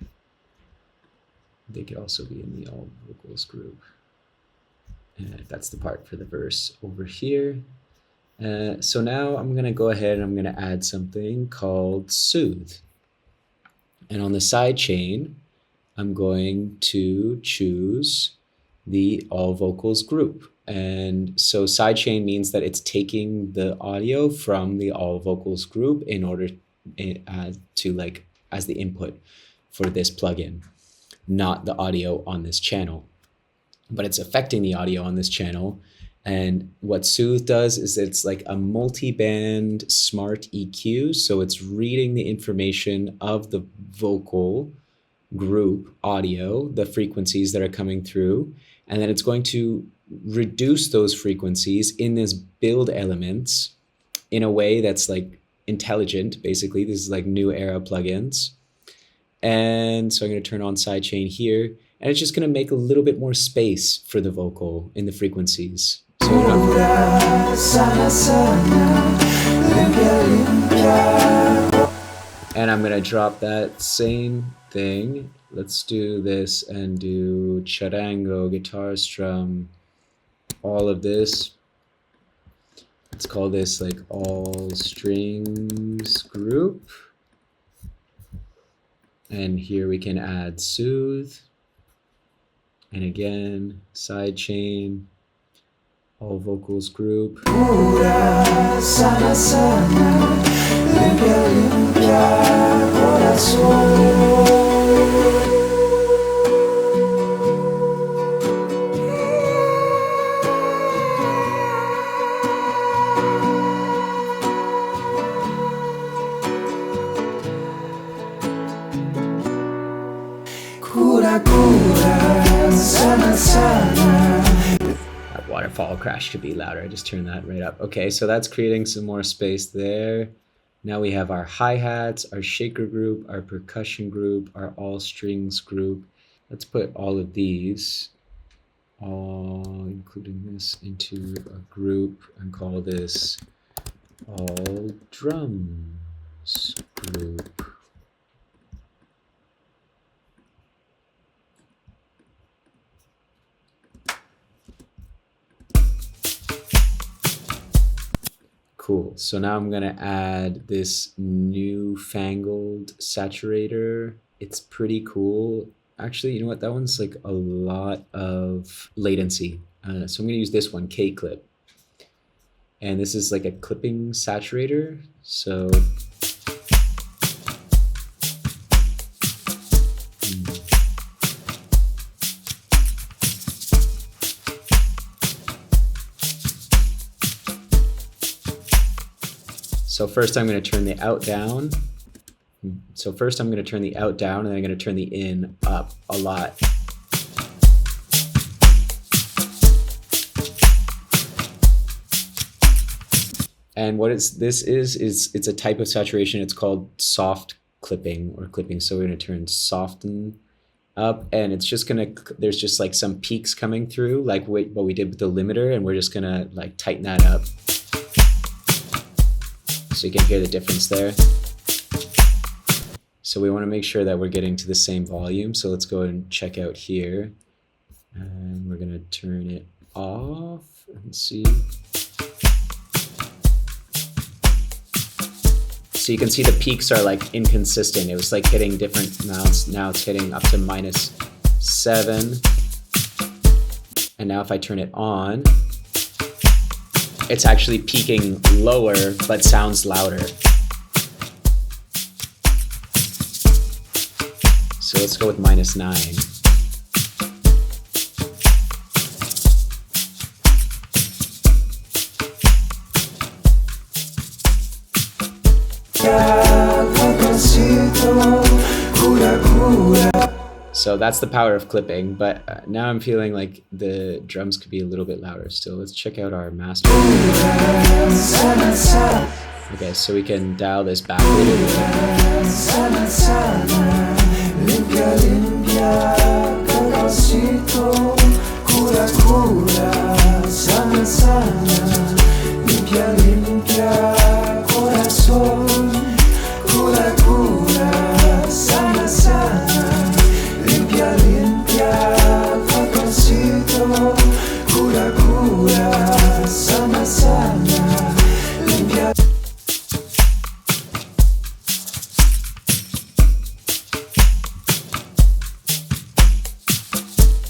They could also be in the all vocals group. That's the part for the verse over here. So now I'm gonna go ahead and I'm gonna add something called soothe. And on the side chain, I'm going to choose the all vocals group. And so sidechain means that it's taking the audio from the all vocals group in order to like as the input for this plugin, not the audio on this channel, but it's affecting the audio on this channel. And what Soothe does is it's like a multi-band smart EQ. So it's reading the information of the vocal group audio, the frequencies that are coming through, and then it's going to reduce those frequencies in this build elements in a way that's like intelligent. Basically, this is like new era plugins. And so I'm going to turn on sidechain here, and it's just going to make a little bit more space for the vocal in the frequencies. So we don't and I'm going to drop that same thing. Let's do this and do charango, guitar strum, all of this. Let's call this like all strings group. And here we can add soothe. And again, sidechain. all vocals group. Cura, sana, sana, limpia, limpia, corazón. Cura, cura, sana, sana. That waterfall crash could be louder. I just turned that right up. Okay, so that's creating some more space there. Now we have our hi-hats, our shaker group, our percussion group, our all strings group. Let's put all of these, all including this, into a group and call this all drums group. Cool. So now I'm gonna add this newfangled saturator. It's pretty cool. Actually, you know what? That one's like a lot of latency. So I'm gonna use this one, K-clip. And this is like a clipping saturator. So So first I'm going to turn the out down. So first I'm going to turn the out down, and then I'm going to turn the in up a lot. And what this is it's a type of saturation. It's called soft clipping or clipping. So we're going to turn soften up, and it's just going to, there's just like some peaks coming through, like what we did with the limiter, and we're just going to like tighten that up. So you can hear the difference there. So we want to make sure that we're getting to the same volume. So let's go and check out here. And we're going to turn it off and see. So you can see the peaks are like inconsistent. It was like hitting different amounts. Now it's hitting up to -7. And now if I turn it on, it's actually peaking lower, but sounds louder. So let's go with -9. So that's the power of clipping, but now I'm feeling like the drums could be a little bit louder still. Let's check out our master. Okay, so we can dial this back a little bit.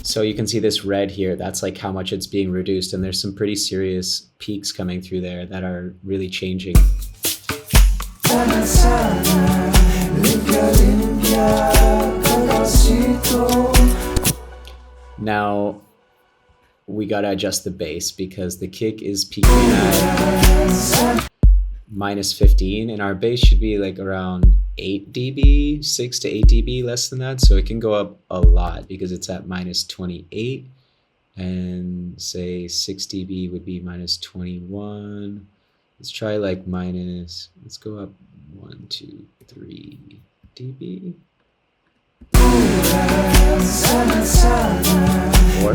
So you can see this red here, that's like how much it's being reduced, and there's some pretty serious peaks coming through there that are really changing. Now we gotta adjust the bass because the kick is peaking at -15, and our bass should be like around 8 dB, 6 to 8 dB less than that. So it can go up a lot because it's at -28, and say 6 dB would be -21. Let's try like let's go up 1, 2, 3 dB. Or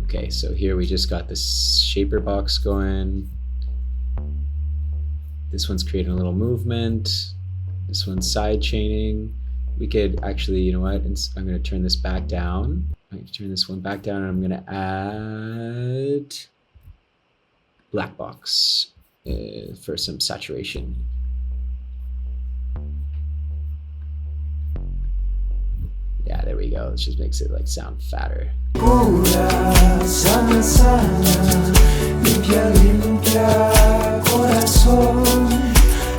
okay, so here we just got this shaper box going. This one's creating a little movement. This one's side chaining. We could actually, you know what, I'm going to turn this back down. Right, turn this one back down, and I'm gonna add black box for some saturation. Yeah, there we go. This just makes it like sound fatter. Cura, sana, sana, limpia, limpia, corazón.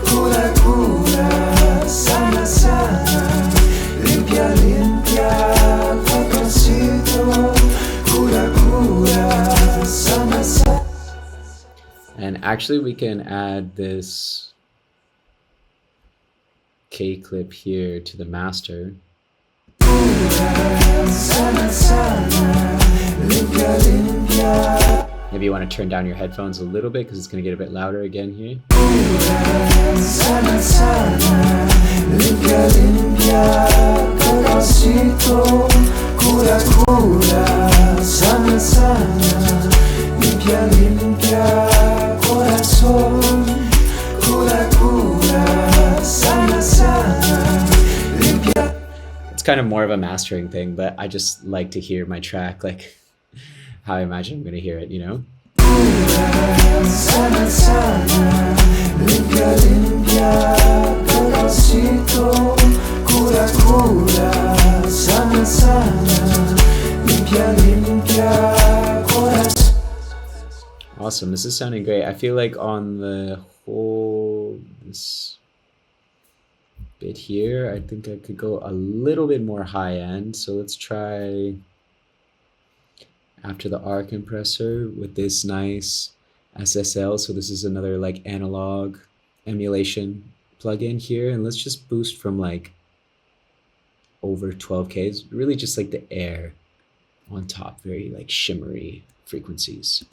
Cura, cura, sana, sana, limpia, limpia, corazoncito. Cura, cura, sana, sana. And actually we can add this K clip here to the master. Maybe you want to turn down your headphones a little bit because it's going to get a bit louder again here. It's kind of more of a mastering thing, but I just like to hear my track like how I imagine I'm going to hear it, you know? Awesome, this is sounding great. I feel like on the whole, this bit here, I think I could go a little bit more high end. So let's try after the R compressor with this nice SSL. So this is another like analog emulation plugin here. And let's just boost from like over 12K. It's really just like the air on top, very like shimmery frequencies.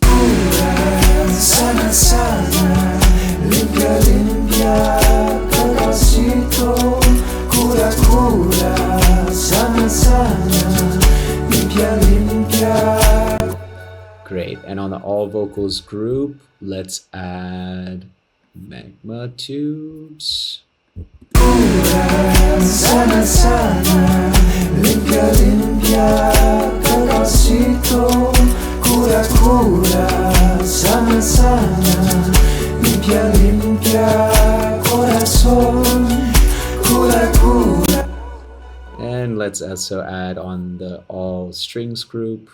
Sana, sana, limpia, limpia, corazoncito. Cura, cura, sana, sana, limpia, limpia. Great. And on the all vocals group, let's add magma tubes. Cura, sana, sana, limpia, limpia, corazoncito. Cura, cura, sana, sana, limpia, limpia, corazón. Cura, cura. And let's also add on the all strings group.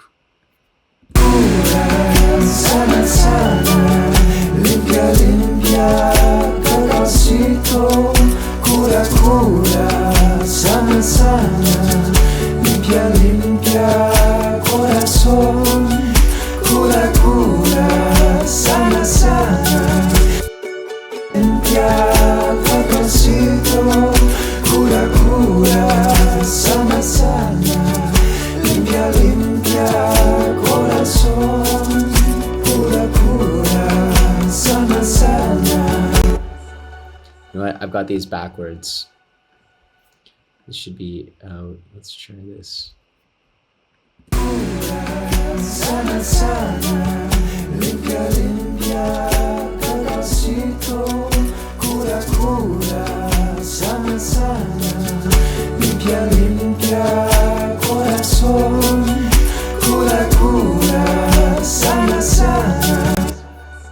Cura, sana, sana, limpia, limpia, corazoncito. Cura, cura, sana, sana, limpia, limpia, corazón. Cura, cura, sana, sana, limpia, corazoncito. Cura, cura, sana, sana, limpia, limpia, corazón. Cura, cura, sana, sana. You know what? I've got these backwards. This should be out. Let's try this. Sana, sana, limpia, limpia, corazoncito. Cura, cura, sana, sana, limpia, limpia, corazón. Cura, cura, sana, sana.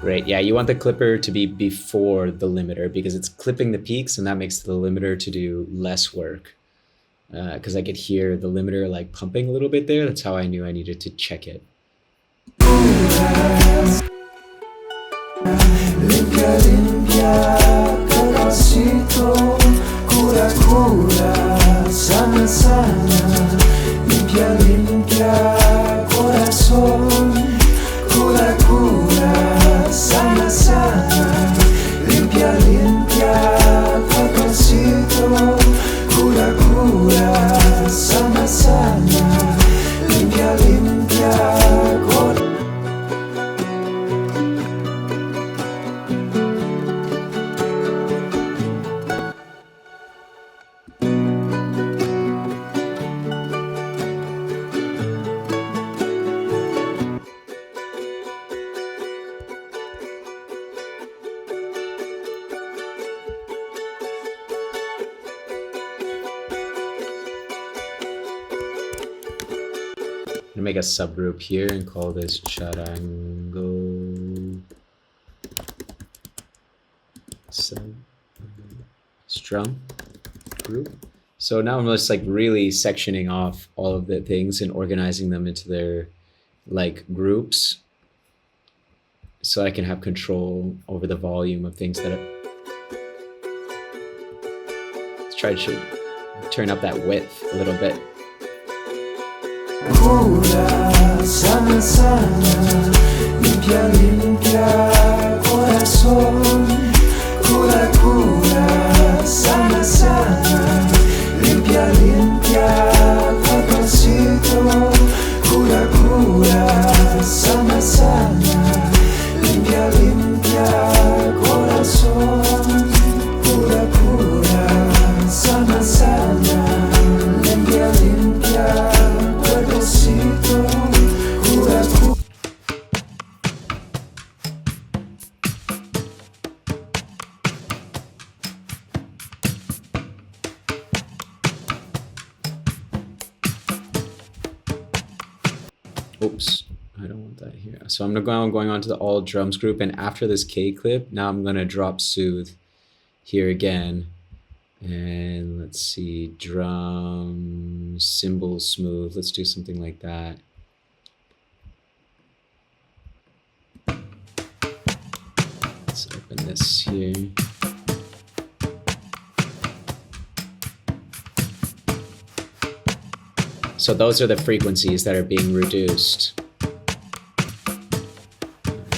Great, yeah, you want the clipper to be before the limiter because it's clipping the peaks and that makes the limiter to do less work. Because I could hear the limiter like pumping a little bit there. That's how I knew I needed to check it. Limpia, limpia, corazoncito. Cura, cura, sana, sana, limpia, limpia, corazón. Cura, cura, sana, sana, limpia, limpia, corazoncito. Cura, cura, sana, sana, limpia, limpia, corazón. make a subgroup here and call this charango strum group. So now I'm just like really sectioning off all of the things and organizing them into their like groups, so I can have control over the volume of things that are. Let's try to turn up that width a little bit. Cura, sana, sana, limpia, limpia, corazón. Cura, cura, sana, sana, limpia, limpia, corazoncito. Cura, cura, sana, sana, limpia, limpia, corazón. Cura, cura, sana, sana, limpia, limpia, cuerpocito. Cura, cura. Oops, I don't want that here. So I'm going on to the all drums group, and after this K clip, now I'm gonna drop soothe here again. And let's see, drum, cymbal smooth. Let's do something like that. Let's open this here. So those are the frequencies that are being reduced.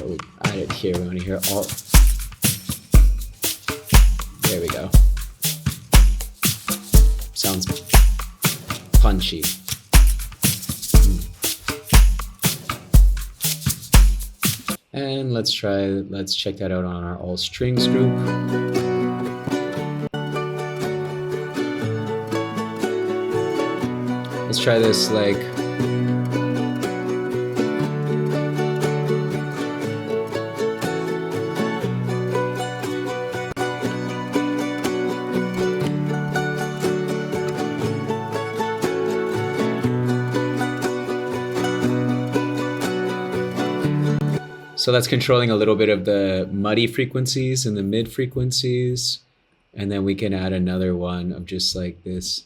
We added here, we want to hear all. There we go. Sounds punchy. And let's check that out on our all strings group. Let's try this like. So that's controlling a little bit of the muddy frequencies and the mid frequencies. And then we can add another one of just like this.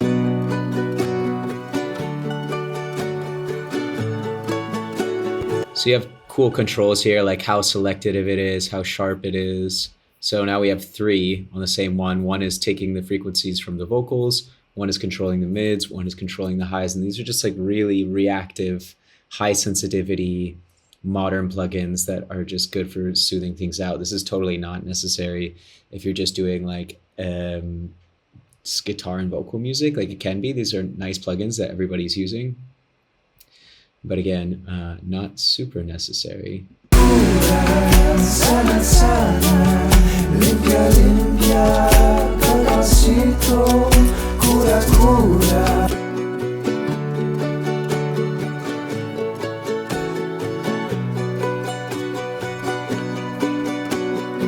So you have cool controls here, like how selective it is, how sharp it is. So now we have 3 on the same one. One is taking the frequencies from the vocals, one is controlling the mids, one is controlling the highs. And these are just like really reactive, high sensitivity, modern plugins that are just good for soothing things out. This is totally not necessary if you're just doing like guitar and vocal music, like it can be. These are nice plugins that everybody's using. But again, not super necessary. Sana, sana, limpia, limpia, corazoncito. Cura, cura.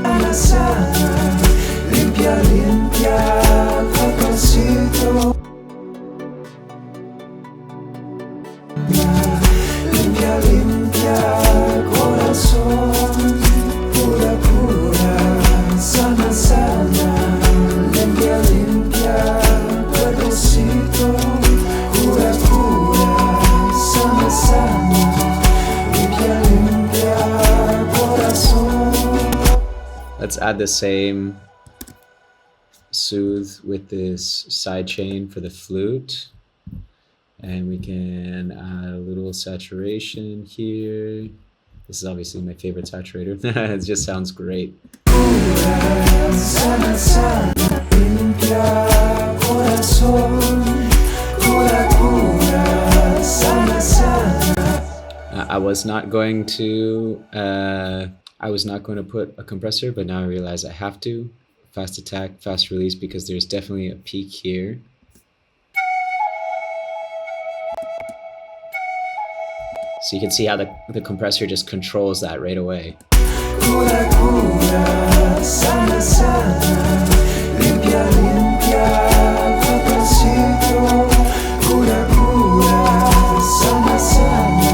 Sana, sana, limpia, limpia, corazoncito. Limpia, limpia, corazón. Cura, cura, sana, sana, limpia, limpia, cuerpocito. Cura, cura, sana, sana, limpia, limpia, corazón. Let's add the same soothe with this side chain for the flute. And we can add a little saturation here. This is obviously my favorite saturator. It just sounds great. Sana, sana, limpia, corazón. Cura, cura, sana, sana. I was not going to put a compressor, but now I realize I have to. Fast attack, fast release, because there's definitely a peak here. So you can see how the compressor just controls that right away. Cura, cura, sana, sana, limpia, limpia, cuerpocito. Cura, cura, sana, sana.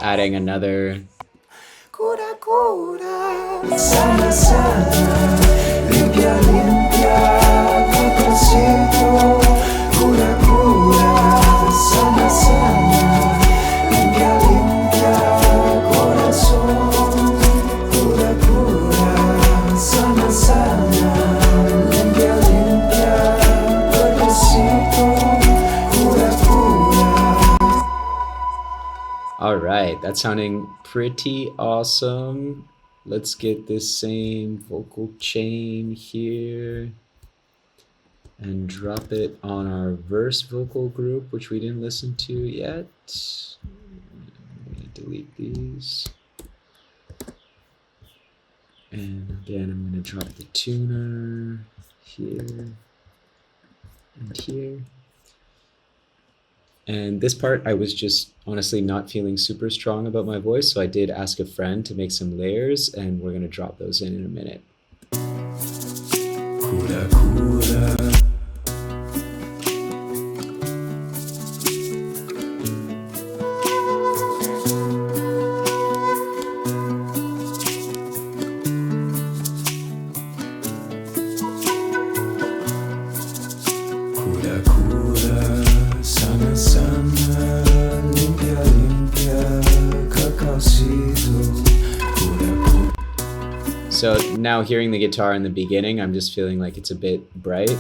just adding another. Cura, cura, sana, sana, limpia, limpia, papacito. Cura, cura, sana, sana, limpia, limpia, corazón. Cura, cura, sana, sana, limpia, limpia, papacito. Cura, cura. All right, that's sounding pretty awesome. Let's get this same vocal chain here and drop it on our verse vocal group, which we didn't listen to yet. I'm gonna delete these. And again, I'm gonna drop the tuner here and here. And this part, I was just honestly not feeling super strong about my voice, so I did ask a friend to make some layers, and we're gonna drop those in a minute. Cura, cura. Cura, cura, sana, sana, limpia, limpia, cacaucito. Cura, cura. So now hearing the guitar in the beginning, I'm just feeling like it's a bit bright.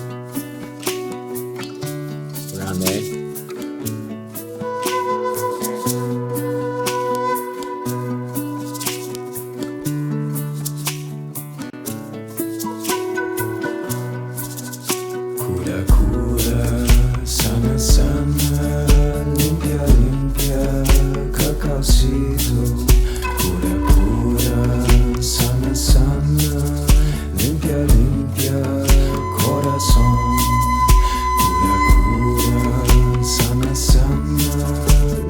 Around there. Cura, cura, sana, sana, limpia, limpia, cacaucito. Cura, cura, sana, sana, limpia, limpia, corazón. Cura, cura, sana, sana,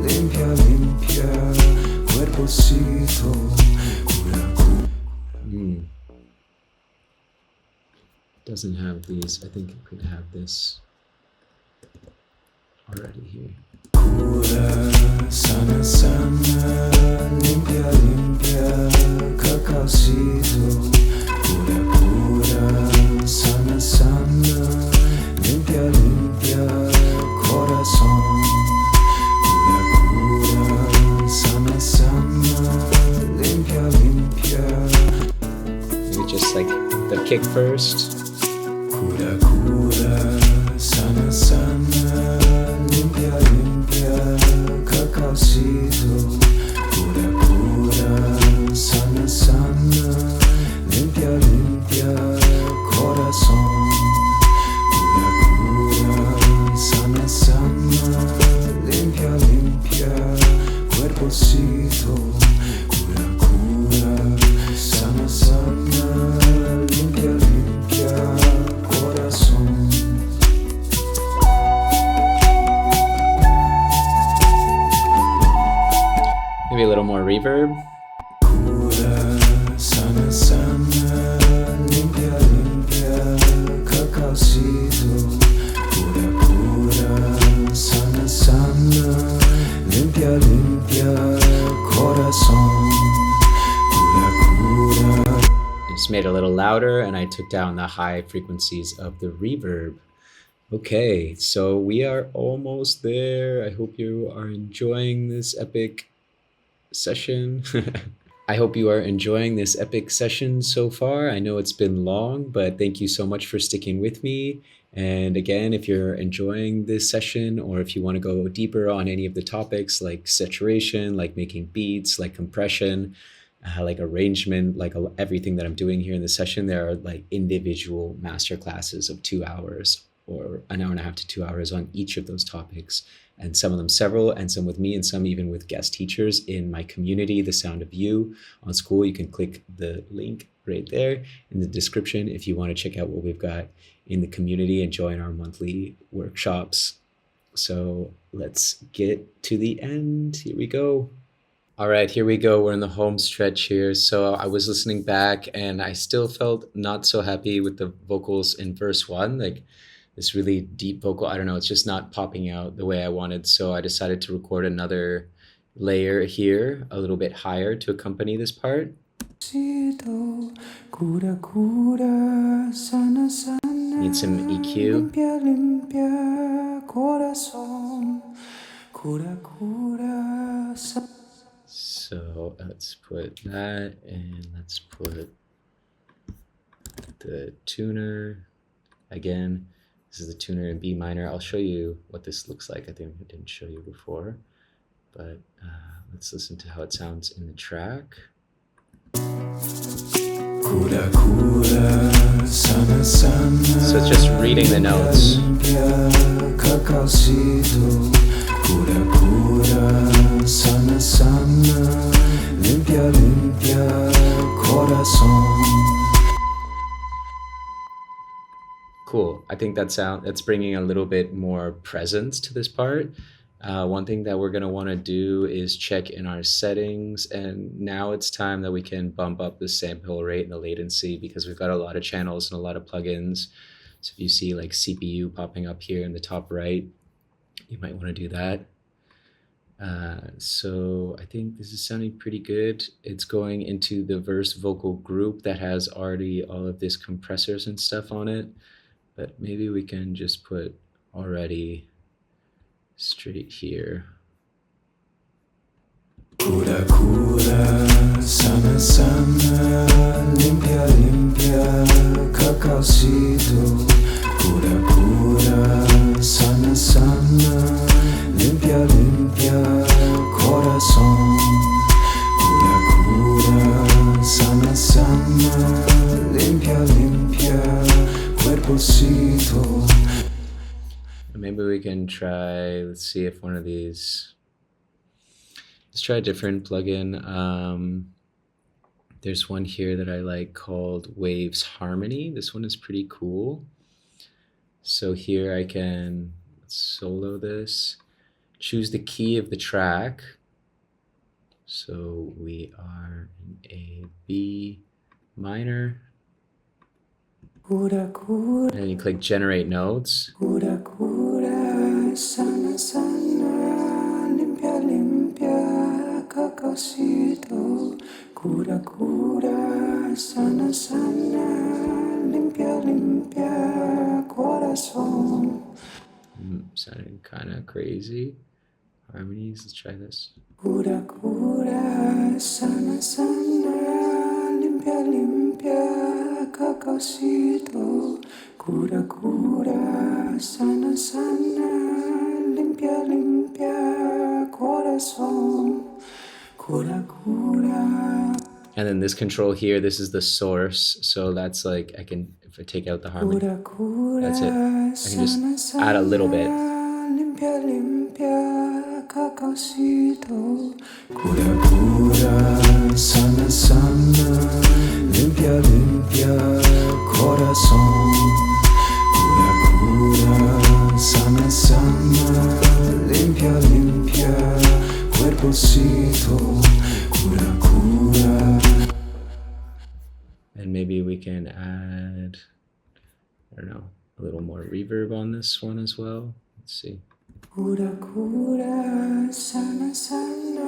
limpia, limpia, cuerpocito. Cura, cura. Doesn't have these. I think it could have this already here. Cura, sana, sana, limpia, limpia, cacaucito. Cura, cura, sana, sana, limpia, limpia, corazón. Cura, cura, sana, sana, limpia, limpia. Maybe just like the kick first. Cura, cura, sana, sana, limpia, limpia, cacaucito. Cura, cura, sana, sana, limpia, limpia, corazón. Cura, cura, sana, sana, limpia, limpia, cuerpocito. Cura, cura, sana, sana, limpia, limpia, corazón. Maybe a little more reverb. Cura, sana, sana, limpia, limpia, cacaucito. Cura, cura, sana, sana, limpia, limpia, corazón. Cura, cura. I just made it a little louder and I took down the high frequencies of the reverb. Okay, so we are almost there. I hope you are enjoying this epic session. I hope you are enjoying this epic session so far. I know it's been long, but thank you so much for sticking with me. And again, if you're enjoying this session, or if you want to go deeper on any of the topics like saturation, like making beats, like compression, like arrangement, like everything that I'm doing here in the session, there are like individual master classes of 2 hours or an hour and a half to 2 hours on each of those topics. And some of them several, and some with me, and some even with guest teachers in my community, The Sound of You on School. You can click the link right there in the description if you want to check out what we've got in the community and join our monthly workshops. So let's get to the end. Here we go. All right, here we go. We're in the home stretch here. So I was listening back and I still felt not so happy with the vocals in verse 1. Like this really deep vocal, I don't know, it's just not popping out the way I wanted. So I decided to record another layer here a little bit higher to accompany this part. Cura, cura, sana, sana. Need some EQ. Limpia, limpia, corazón. Cura, cura, So let's put that, and let's put the tuner. Again, this is the tuner in B minor. I'll show you what this looks like. I think I didn't show you before, but let's listen to how it sounds in the track. Cura, cura, sana, sana. So it's just reading the notes. Cacaucito, cura, cura, sana, sana. Limpia, limpia, corazón. Cool. I think that's bringing a little bit more presence to this part. One thing that we're going to want to do is check in our settings, and now it's time that we can bump up the sample rate and the latency, because we've got a lot of channels and a lot of plugins. So if you see like CPU popping up here in the top right, you might want to do that. So I think this is sounding pretty good. It's going into the verse vocal group that has already all of this compressors and stuff on it, but maybe we can just put already straight here. Cura, cura, sana, sana. Limpia, limpia, cacaucito. Cura, cura, sana, sana. Limpia, limpia, corazón. Cura, cura, sana, sana. Limpia, limpia, cuerpocito. Maybe we can try, let's see if one of these, let's try a different plugin. There's one here that I like called Waves Harmony. This one is pretty cool. So here I can solo this, choose the key of the track. So we are in a B minor. Cura, cura. And you click generate notes. Cura, cura, sana, sana. Limpia, limpia, cacaucito. Cura, cura, sana, sana. Limpia, limpia, corazón. Sounding kind of crazy. Harmonies, let's try this. Cura, cura, sana, sana. Limpia, limpia, cacaucito. Cura, cura, sana, sana. Limpia, limpia, corazón. Cura, cura. And then this control here, this is the source. So that's like, I can, if I take out the harmony, that's it. I can just add a little bit. Limpia, limpia, cacaucito. Cura, cura, sana, sana. Limpia, limpia, corazón. Cura, cura, sana, sana. Limpia, limpia, cuerpocito. Cura, cura. And maybe we can add, I don't know, a little more reverb on this one as well. Let's see. Cura, cura, sana, sana.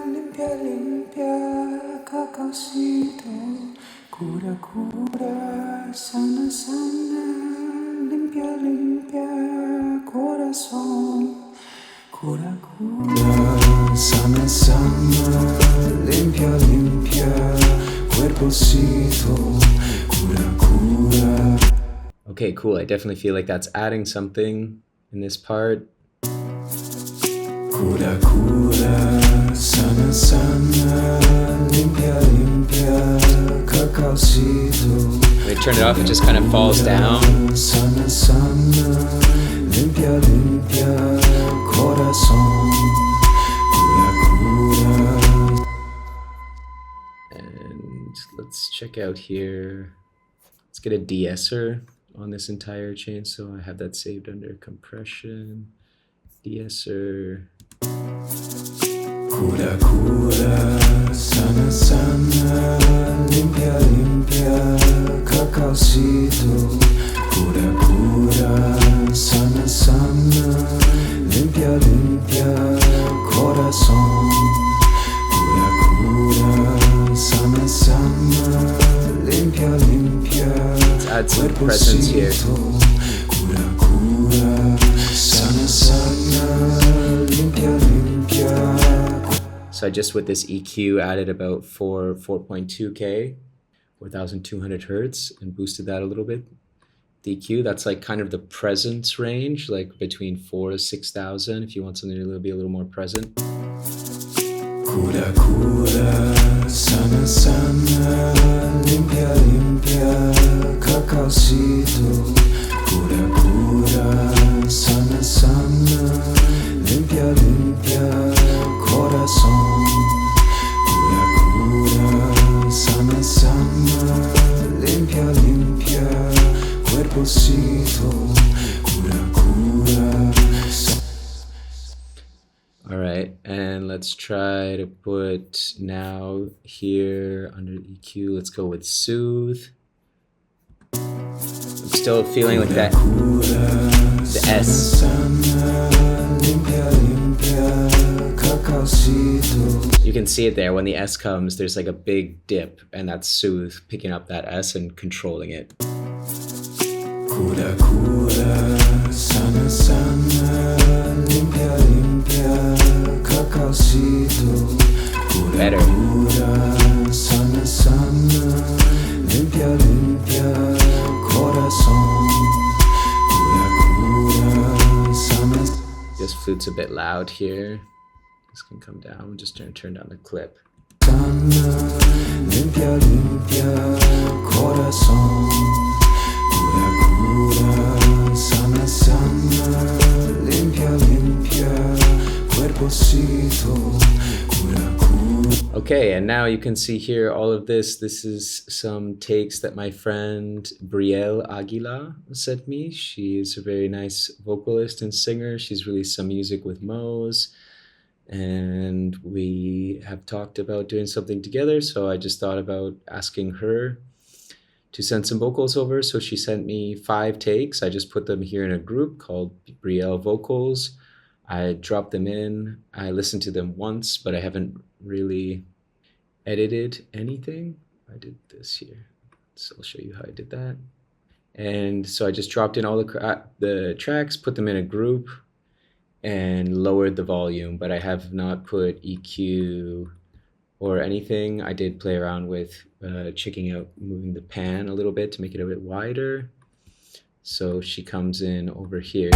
Limpia, limpia, cacaucito. Cura, cura, sana, sana. Limpia, limpia, corazón. Cura, cura, sana, sana. Limpia, limpia, cuerpocito. Cura, cura. Okay, cool. I definitely feel like that's adding something in this part. Cura, cura, sana, sana. Limpia, limpia, cacaucito. When I turn it off, it just kind of falls down. Sana, sana. Limpia, limpia, corazón. Cura, cura. And let's check out here. Let's get a de-esser on this entire chain. So I have that saved under compression. De-esser. Cura, cura, sana, sana. Limpia, limpia, cacaucito. Cura, cura, sana, sana. Limpia, limpia, corazón. add some presence here. Cura, cura, sana, sana, limpia, limpia. So I just with this EQ added about 4.2K, 4,200 hertz, and boosted that a little bit. The EQ, that's like kind of the presence range, like between 4 to 6,000 if you want something to be a little more present. Cura, cura, sana, sana, limpia, limpia, cacaocito. Cura, cura, sana, sana, limpia, limpia, corazón. Cura, cura, sana, sana, limpia, limpia, cuerpocito. Cura, cura. All right, and let's try to put now here under EQ, let's go with soothe. I'm still feeling like that, the S. You can see it there, when the S comes, there's like a big dip, and that's soothe, picking up that S and controlling it. Cura, cura, sana, sana, limpia, limpia, cacaocito. Cura, Better. cura, sana, sana, limpia, limpia, corazón. Cura, cura, sana. This flute's a bit loud here. This can come down. I'm just going to turn down the clip. Sana, limpia, limpia, corazón. Cura, cura, sana, sana, limpia, limpia, cuerpocito. Cura, cura. Okay, and now you can see here all of this. This is some takes that my friend Brielle Aguila sent me. She is a very nice vocalist and singer. She's released some music with Mose, and we have talked about doing something together. So I just thought about asking her to send some vocals over. So she sent me 5 takes. I just put them here in a group called Brielle Vocals. I dropped them in. I listened to them once, but I haven't really edited anything. I did this here. So I'll show you how I did that. And so I just dropped in all the tracks, put them in a group, and lowered the volume, but I have not put EQ or anything. I did play around with checking out moving the pan a little bit to make it a bit wider. So she comes in over here.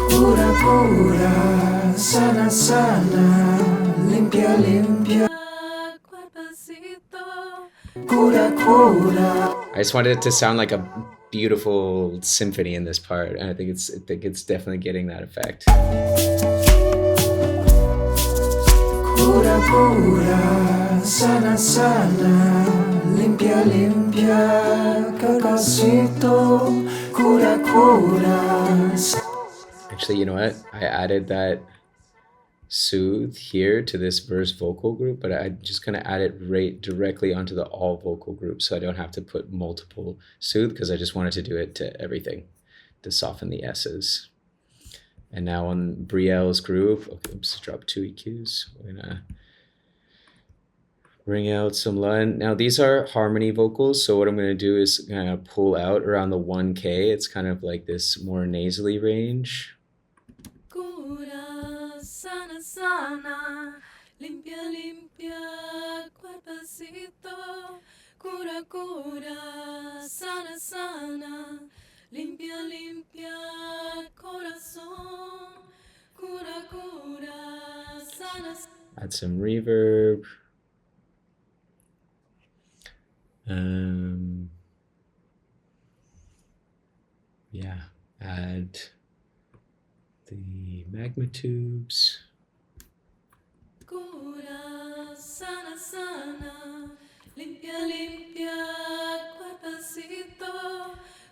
Cura, cura, sana, sana, limpia, limpia, cura, cura. I just wanted it to sound like a beautiful symphony in this part, and I think it's definitely getting that effect. Cura, cura, sana, sana, limpia, limpia, cacaocito. Cura, cura. Actually, you know what? I added that soothe here to this verse vocal group, but I just kind of add it right directly onto the all vocal group, so I don't have to put multiple soothe, because I just wanted to do it to everything to soften the S's. And now on Brielle's group, okay, oops, drop 2 EQs. We're gonna bring out some line. Now these are harmony vocals, so what I'm gonna do is kind of pull out around the 1K. It's kind of like this more nasally range. Sana, sana, limpia, limpia, cuerpecito. Cura, cura, sana, sana, limpia, limpia, corazón. Cura, cura, sana. Add some reverb. Yeah, add the magma tubes. Cura, sana, sana, limpia, limpia, cuerpecito.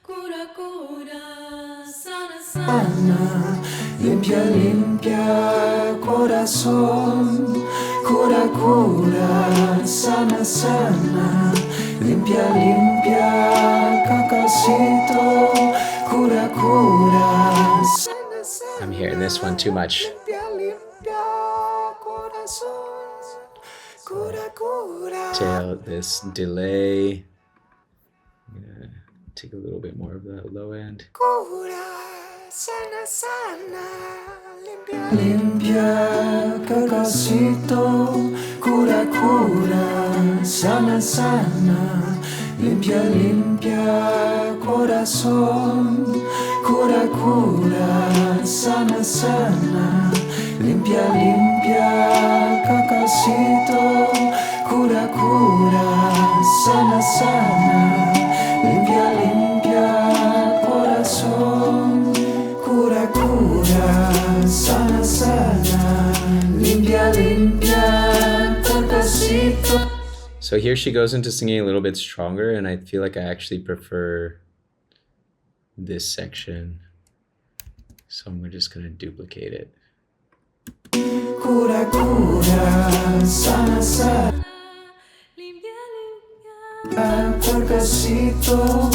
Cura, cura, sana, Sana, limpia, limpia, corazón. Cura, cura, sana, sana, limpia, limpia, cacaocito. Cura, cura, sana, sana. I'm hearing this one too much. tail this delay. I'm gonna take a little bit more of that low end. Limpia cacacito, cura cura, sana sana, limpia limpia corazón, cura cura, sana sana, limpia limpia cacacito, cura cura, sana sana, limpia limpia corazón, cura cura, sana sana, limpia limpia cacacito. So here she goes into singing a little bit stronger, and I feel like I actually prefer this section. So we're just gonna duplicate it. Cura cura, sana sana, Limpia, limpia. cuerpecito,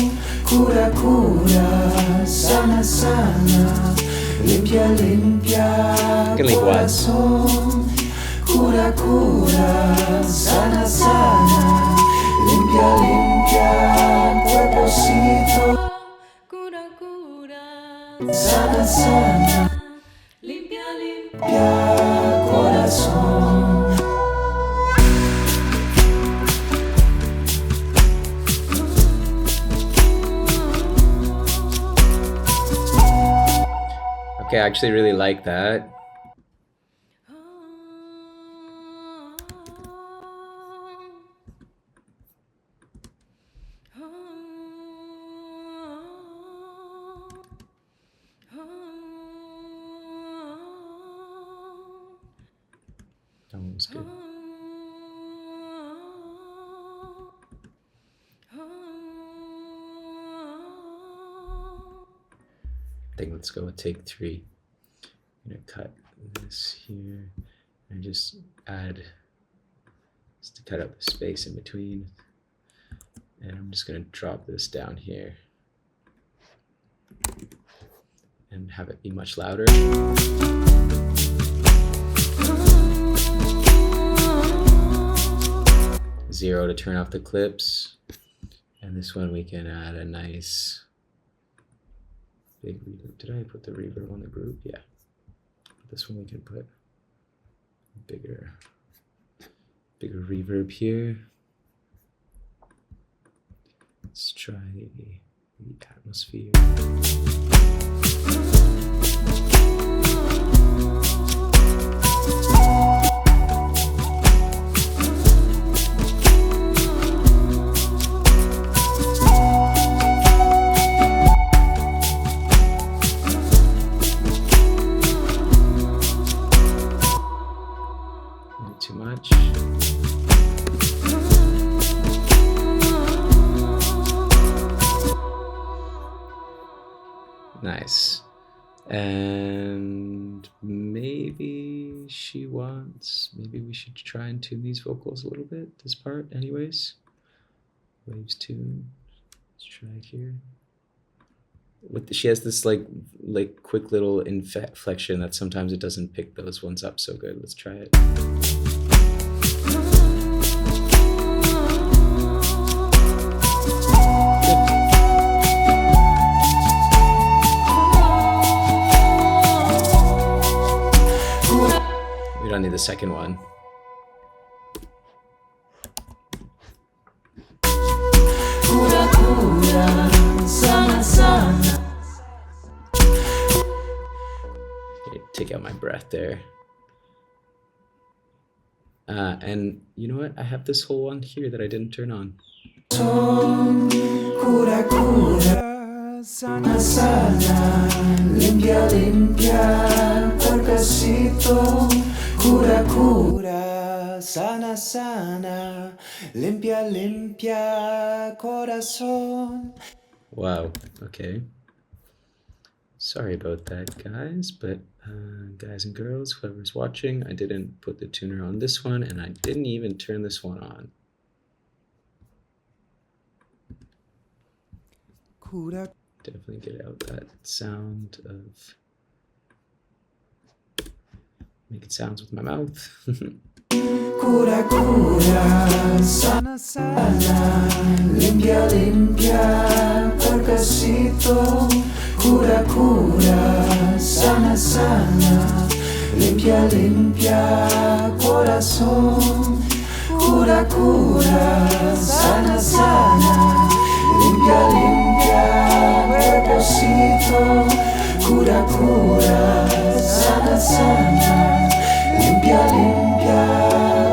cura cura, sana sana, limpia limpia Can link one. corazón, cura cura, sana sana, limpia limpia cuerpecito, Cura, cura. sana sana, Limpia, limpia. limpia corazón. Okay, I actually really like that. That one was good. I think let's go with take 3. I'm gonna cut this here and just add, just to cut out the space in between. And I'm just gonna drop this down here and have it be much louder. 0 to turn off the clips. And this one we can add a nice big reverb. Did I put the reverb on the group? Yeah. This one we can put bigger reverb here. Let's try the atmosphere. Not too much. Nice. And maybe maybe we should try and tune these vocals a little bit, this part anyways. Waves tune. Let's try here. She has this like quick little inflection that sometimes it doesn't pick those ones up so good. Let's try it. We don't need the second one. Cura cura, sana sana. Okay, take out my breath there. And you know what? I have this whole one here that I didn't turn on. Cura cura, sana sana, limpia limpia cuerpecito, cura cura, sana sana, limpia limpia corazón. Wow, okay. Sorry about that, guys, but guys and girls, whoever's watching, I didn't put the tuner on this one, and I didn't even turn this one on. Cura Definitely get out that sound of making sounds with my mouth. cura, cura, sana, sana, limpia, limpia, carcasito, cura, cura, sana, sana, limpia, limpia, corazón, cura, cura, sana, sana, limpia, limpia, carcasito, cura, cura, sana, sana, limpia, limpia,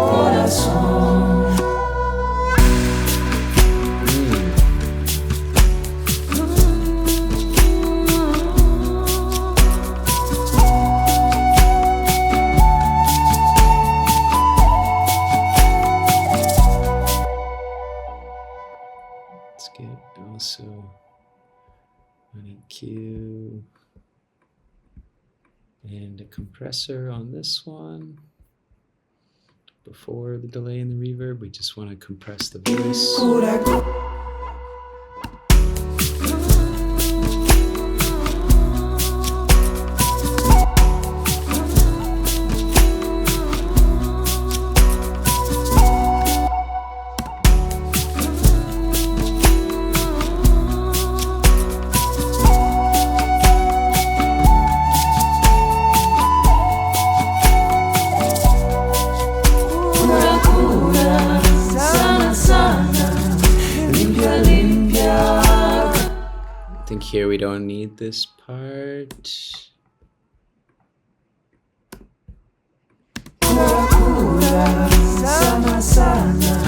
corazón. Let's get also an EQ and a compressor on this one. Before the delay and the reverb, we just want to compress the voice. I think here we don't need this part.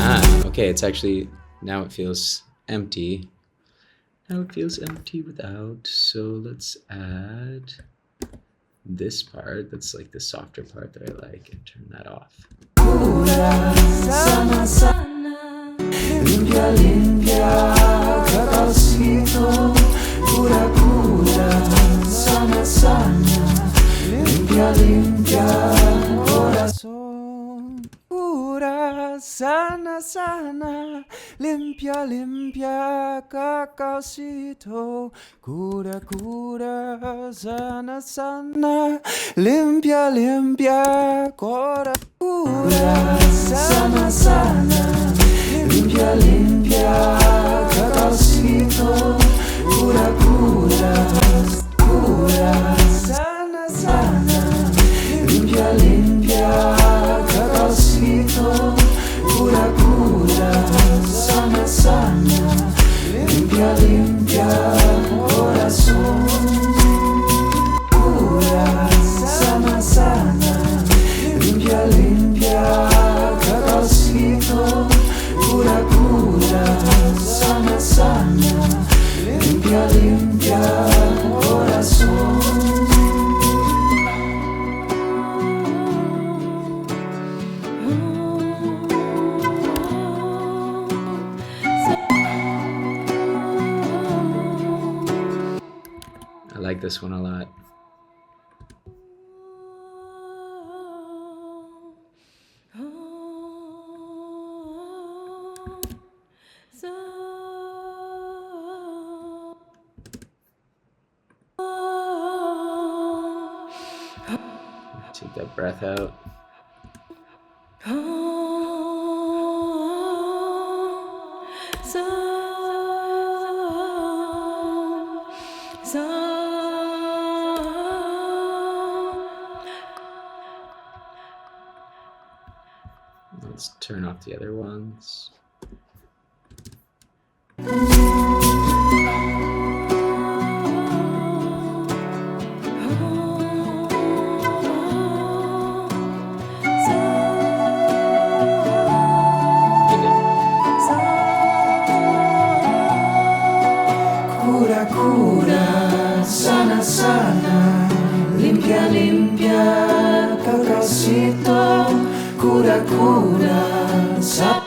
Ah, okay, it's actually, now it feels empty. Now it feels empty without, so let's add this part, that's like the softer part that I like, and turn that off. Limpia, limpia, cacaocito, cura, cura, sana, sana, limpia, limpia, corazón, cura, sana, sana, limpia, limpia, cacaocito, cura, cura, sana, sana, limpia, limpia, cura, cura, sana, sana, limpia, limpia, cacaocito, cura, cura, cura, sana, sana, limpia, limpia, cacaocito, cura, cura, sana, sana, limpia, limpia, corazón, cura, sana, sana, limpia, limpia, cacaocito, cura, cura, sana, sana, limpia, limpia, corazón. I like this one a lot. Take that breath out. Let's turn off the other ones. Cura, cura, sana, sana, limpia, limpia, cacaocito, cura, cura, sana.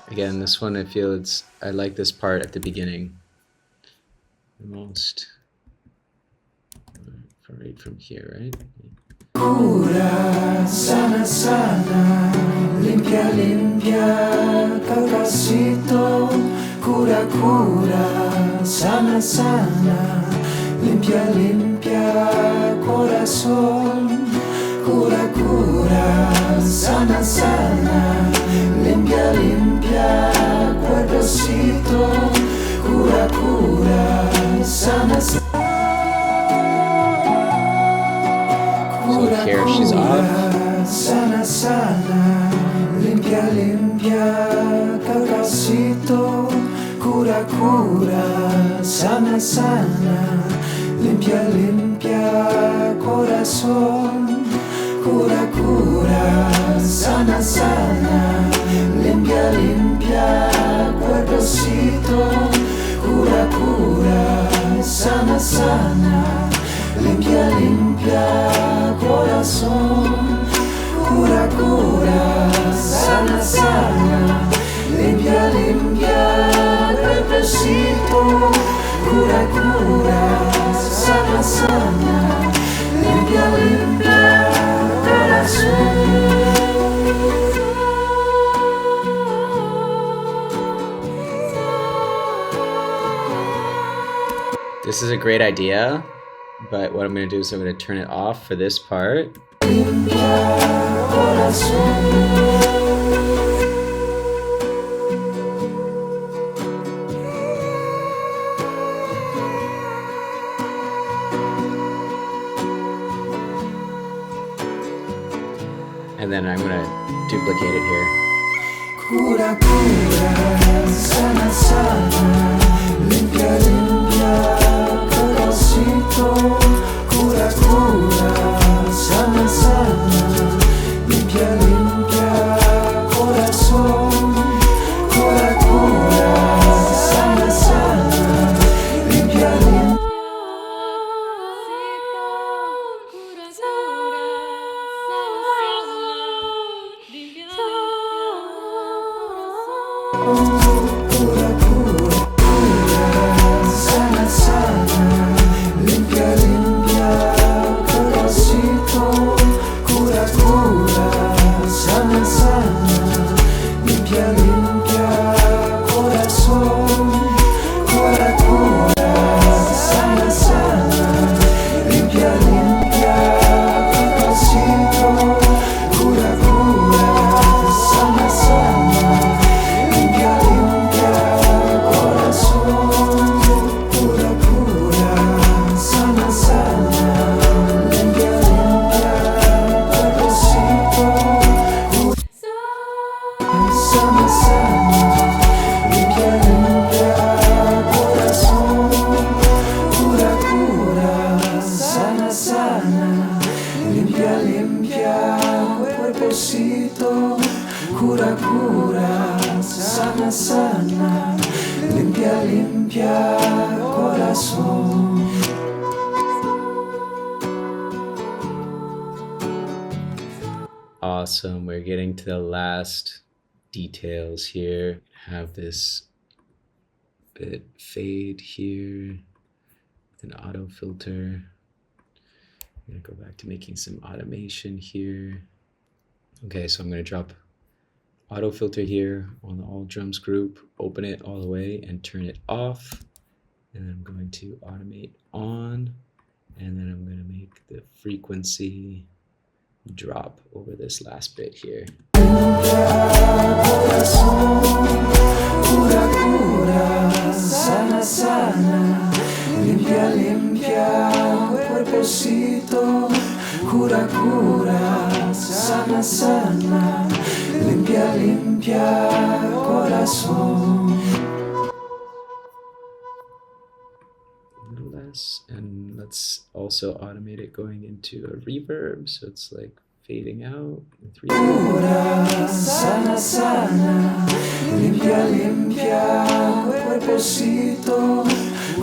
Again, this one I feel I like this part at the beginning the most. Right from here, right? Cura, sana, sana, limpia, limpia, cacaocito, cura, cura, sana, sana, limpia, limpia, corazón, cura, cura, sana sana, limpia limpia, cuerpecito, cura cura, sana sana. So here she's off. Sana sana, limpia limpia, caucasito, cura cura, sana sana, limpia limpia, corazón, cura cura, sana sana, limpia limpia, cuerpecito, cura cura, sana sana, limpia limpia, corazón, cura cura, sana sana, limpia limpia, cuerpecito, cura cura, sana sana, limpia limpia, corazón. This is a great idea, but what I'm going to do is I'm going to turn it off for this part. And then I'm going to duplicate it here. Cura cura, sana sana, limpia limpia, corazito, cura cura, sana sana, limpia limpia, corazón, cura cura, sana sana, limpia limpia. Cura cura cura, sana sana, limpia limpia, corazito, cura cura, sana sana, limpia limpia, corazón, cura cura, sana sana, limpia limpia, corazito, cura cura, sana sana. Limpia, limpia, corazón, cura, cura, sana, sana, limpia, limpia, cuerpecito, sana, sana, limpia, limpia, corazón, cura, cura, sana, sana, limpia, limpia, cuerpecito, cura, cura, sana, sana, limpia, limpia, corazón. Awesome. We're getting to the last details here. Have this bit fade here with an auto filter. I'm going to go back to making some automation here. Okay, so I'm going to drop auto filter here on the all drums group, open it all the way and turn it off. And I'm going to automate on, and then I'm going to make the frequency drop over this last bit here. Cura, cura, sana, sana, limpia, limpia, cuerpecito, cura, cura, sana, sana, limpia, limpia, corazón. A little less, and let's also automate it going into a reverb, so it's like fading out with reverb. Cura, sana, sana, limpia, limpia, cuerpecito,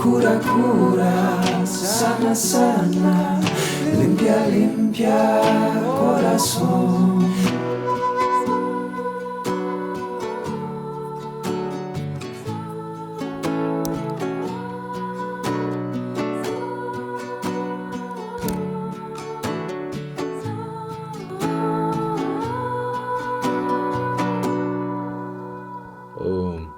cura, cura, sana, sana, limpia, limpia, corazón. Boom.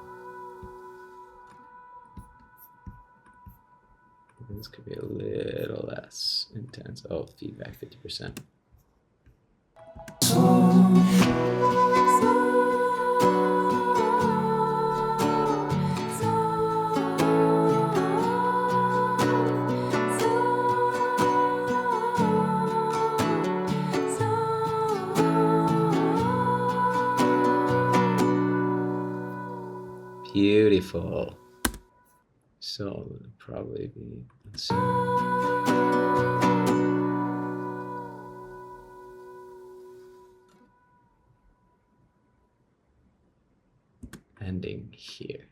This could be a little less intense. Oh, feedback 50%. Beautiful. So it'll probably be, let's see. Ending here.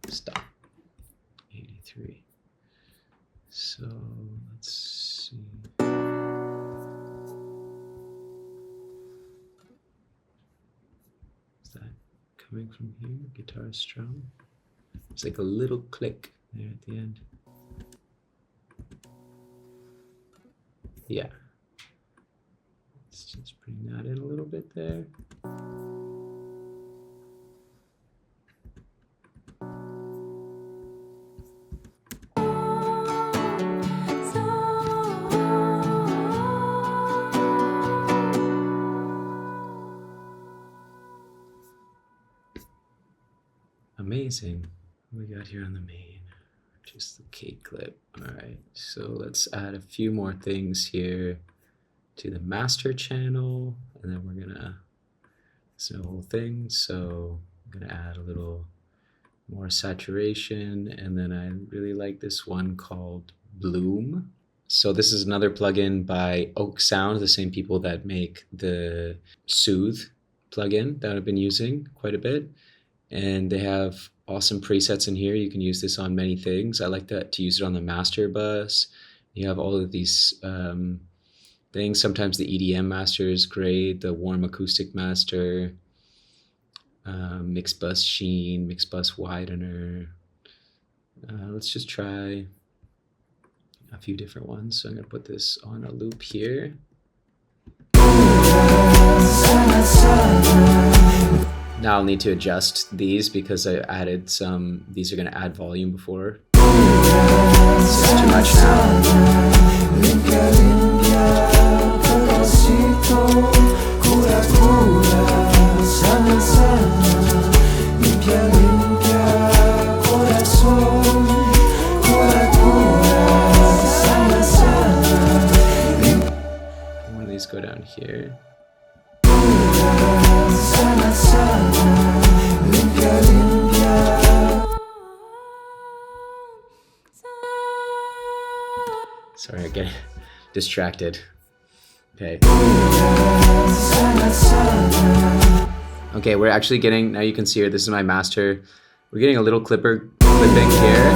Stop. 83. So let's see. Is that coming from here? Guitar strum. It's like a little click there at the end. Yeah. Let's just bring that in a little bit there. Amazing. What we got here on the main? Just the cake clip. All right, so let's add a few more things here to the master channel, and then we're gonna, it's the whole thing. So I'm gonna add a little more saturation, and then I really like this one called Bloom. So this is another plugin by Oak Sound, the same people that make the Soothe plugin that I've been using quite a bit. And they have awesome presets in here. You can use this on many things. I like to use it on the master bus. You have all of these things. Sometimes the EDM master is great, the warm acoustic master, mix bus sheen, mix bus widener. Let's just try a few different ones. So I'm gonna put this on a loop here. Now I'll need to adjust these because I added some, these are going to add volume before. This is too much One of these go down here. Sorry, I get distracted. Okay. Okay, we're actually getting, now you can see here, this is my master. We're getting a little clipping here.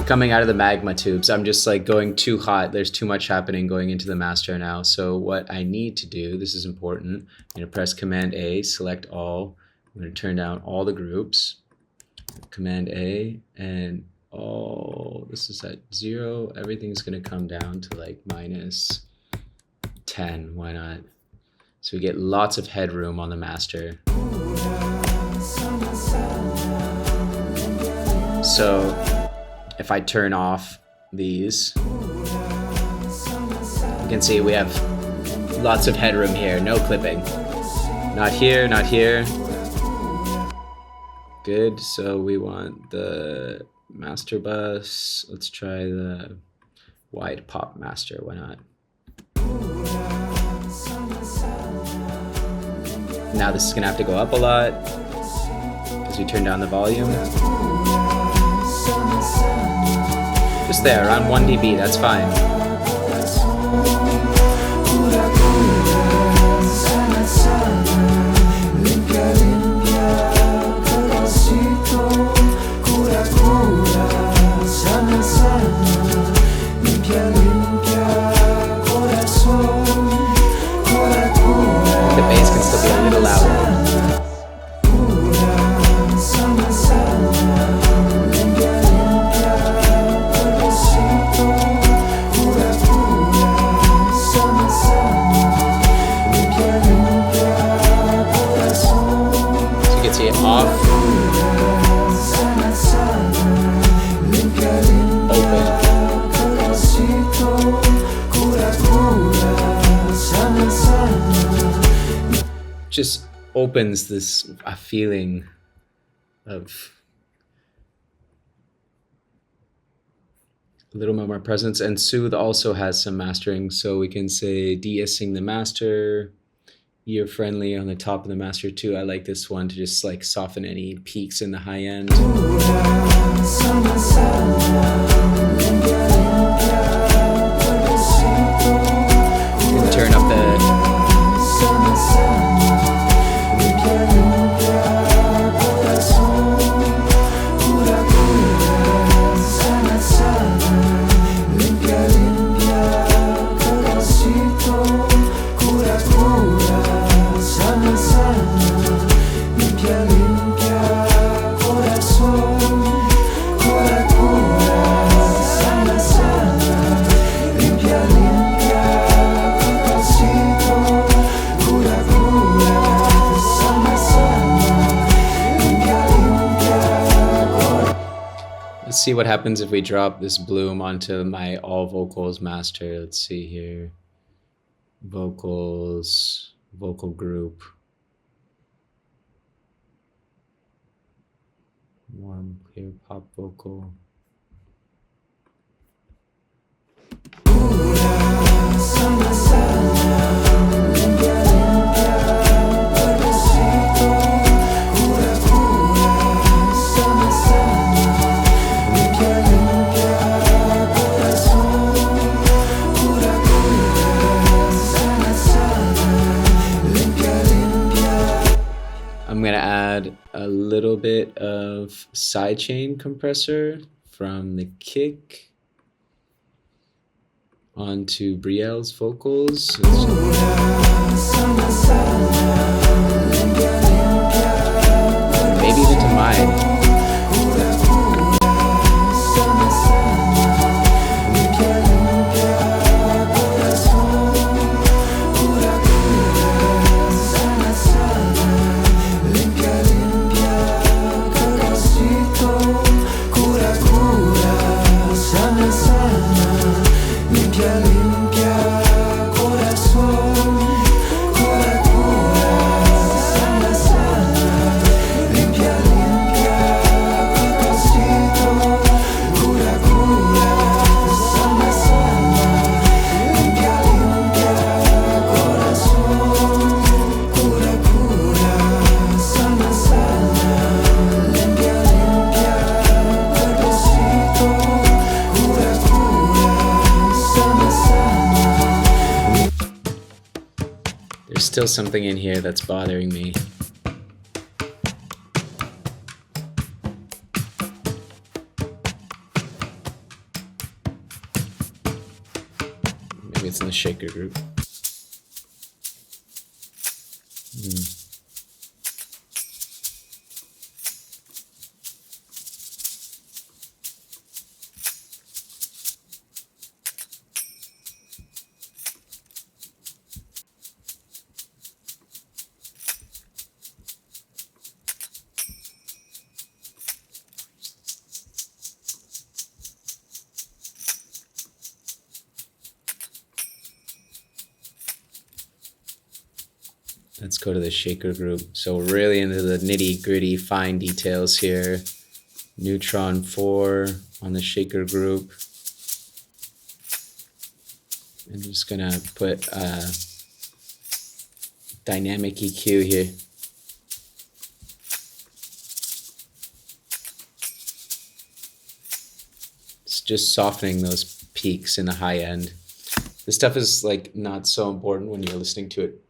Coming out of the magma tubes. I'm just like going too hot. There's too much happening going into the master now. So what I need to do, this is important. I'm gonna press Command A, select all. I'm gonna turn down all the groups. Command A, and all, this is at 0. Everything's gonna come down to like -10, why not? So we get lots of headroom on the master. So if I turn off these, you can see we have lots of headroom here, no clipping. Not here, not here. Good, so we want the master bus. Let's try the wide pop master, why not? Now this is gonna have to go up a lot because we turn down the volume. Just there, around 1 dB, that's fine. The bass can still be a little louder. Off, open, just opens this a feeling of a little bit more presence. And Soothe also has some mastering, so we can say de-essing the master, ear friendly on the top of the master too. I like this one to just like soften any peaks in the high end. You can turn up the see what happens if we drop this bloom onto my all vocals master. Let's see here. Vocals, vocal group. Warm, clear pop vocal. I'm gonna add a little bit of sidechain compressor from the kick onto Brielle's vocals. Maybe even to mine. There's still something in here that's bothering me. Maybe it's in the shaker group. Let's go to the shaker group. So we're really into the nitty gritty fine details here. Neutron 4 on the shaker group. I'm just gonna put dynamic EQ here. It's just softening those peaks in the high end. This stuff is like not so important when you're listening to it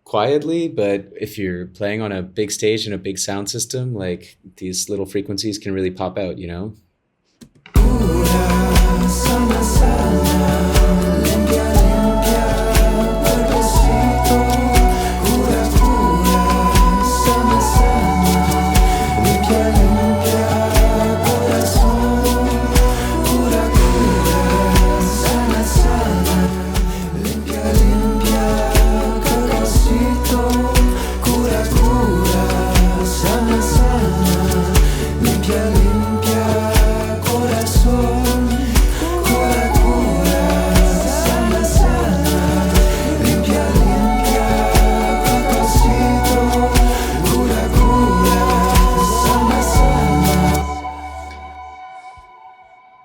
quietly, but if you're playing on a big stage and a big sound system, like these little frequencies can really pop out, you know?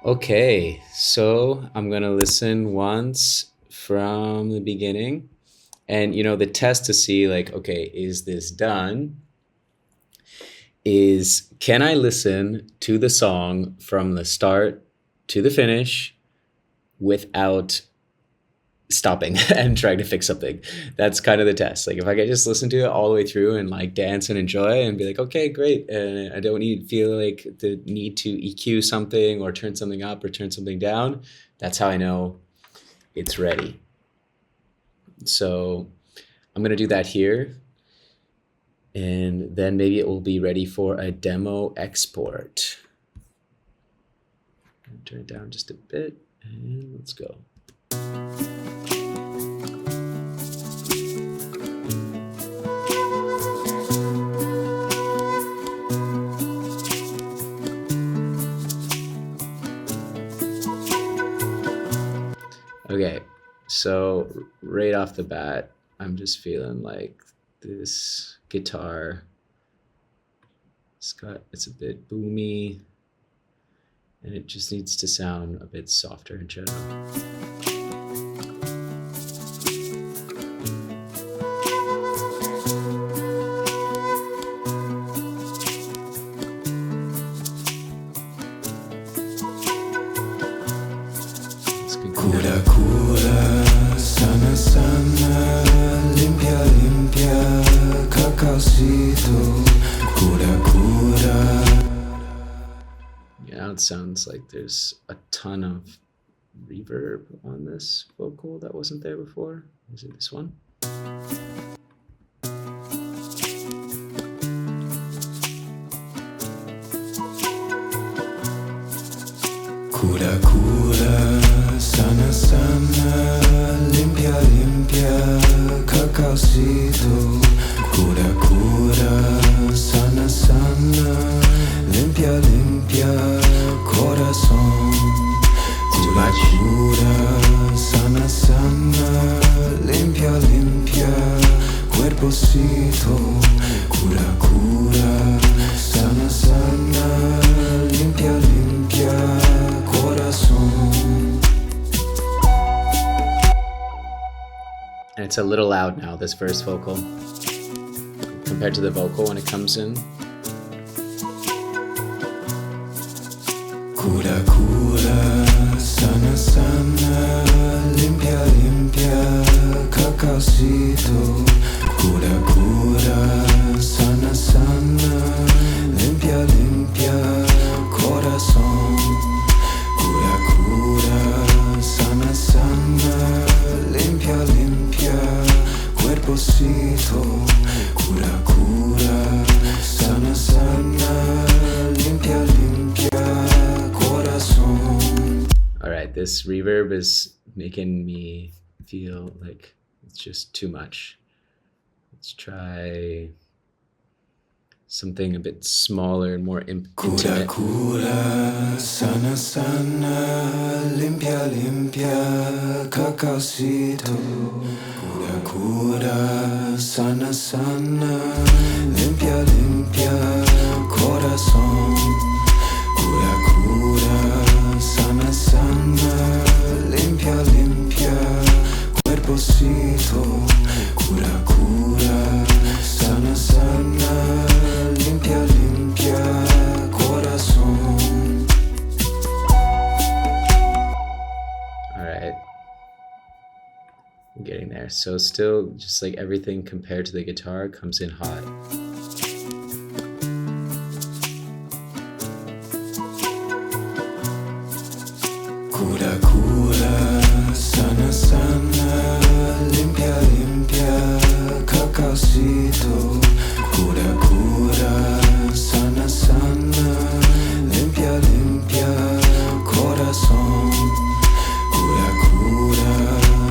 Okay, so I'm gonna listen once from the beginning, And, you know, the test to see like, okay, is this done? Is can I listen to the song from the start to the finish without stopping and trying to fix something? That's kind of the test. Like if I could just listen to it all the way through and like dance and enjoy and be like, okay, great. And I don't feel like the need to EQ something or turn something up or turn something down. That's how I know it's ready. So I'm going to do that here. And then maybe it will be ready for a demo export. Turn it down just a bit and let's go. Okay, so right off the bat, I'm just feeling like this guitar, it's a bit boomy, and it just needs to sound a bit softer in general. Cura, cura, sana, sana, limpia, limpia, cacaocito, cura, cura. Yeah, now it sounds like there's a ton of reverb on this vocal that wasn't there before. Is it this one? Cura, cura, sana, sana, limpia, limpia, cacaocito. Cura, cura, sana, sana, limpia, limpia, corazón. Cura, cura, sana, sana, limpia, limpia, cuerpocito. Cura, cura, sana, sana, limpia, limpia, corazón. And it's a little loud now, this verse vocal, compared to the vocal when it comes in. Cura, cura, sana, sana, limpia, limpia, cacaocito. Cura, cura, sana, sana, limpia, limpia, corazón. Cura, cura, sana, sana, limpia, limpia, cuerpocito. Cura, cura, sana, sana, limpia, limpia, corazón. All right, this reverb is making me feel like it's just too much. Let's try something a bit smaller and more Cura, intimate. cura, sana, sana, limpia, limpia, cacaocito. Cura, cura, sana, sana, limpia, limpia, corazón. Cura, cura, sana, sana, limpia, limpia, cuerpocito. Cura, cura, sana, sana, limpia, limpia, corazón. All right, I'm getting there. So still just like everything compared to the guitar comes in hot. Cura, cura, sana, sana, limpia, limpia, cacaocito. Cura, cura, sana, sana, limpia, limpia, corazón. Cura, cura,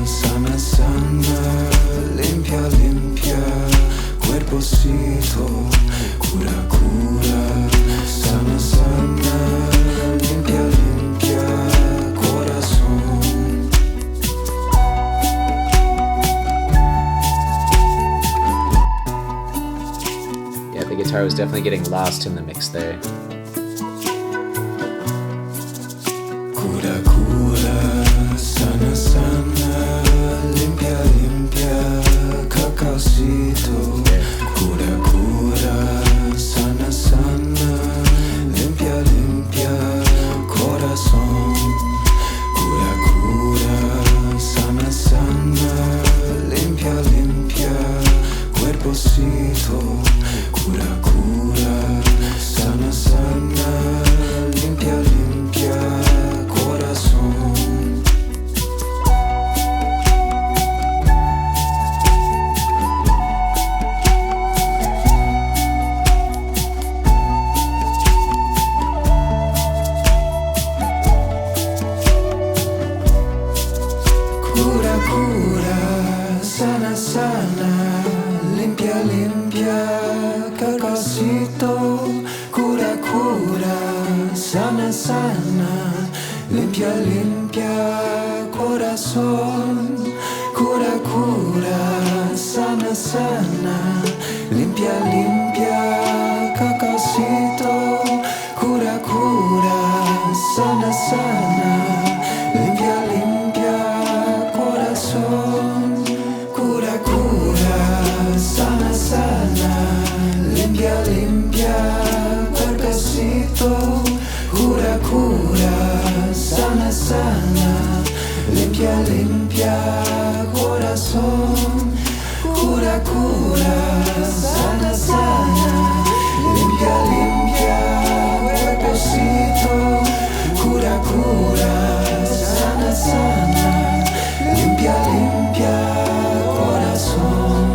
sana, sana, limpia, limpia, cuerpocito. Cura, cura, sana, sana, limpia, limpia, corazón. Yeah, the guitar was definitely getting lost in the mix there. Cura, cura, sana, sana, limpia, limpia, cura, sana, sana, limpia, limpia, calcocito, cura, cura, sana, sana, limpia, limpia, corazón, cura, cura, sana, sana, limpia, limpia, calcocito, cura, cura, sana, sana, limpia, limpia, corazón, cura, cura, sana, sana, limpia, limpia, cuerpecito, cura, cura, sana, sana, limpia, limpia, corazón, cura, cura, sana, sana, limpia, limpia, cuerpecito, cura, cura, sana, sana, limpia, limpia, corazón.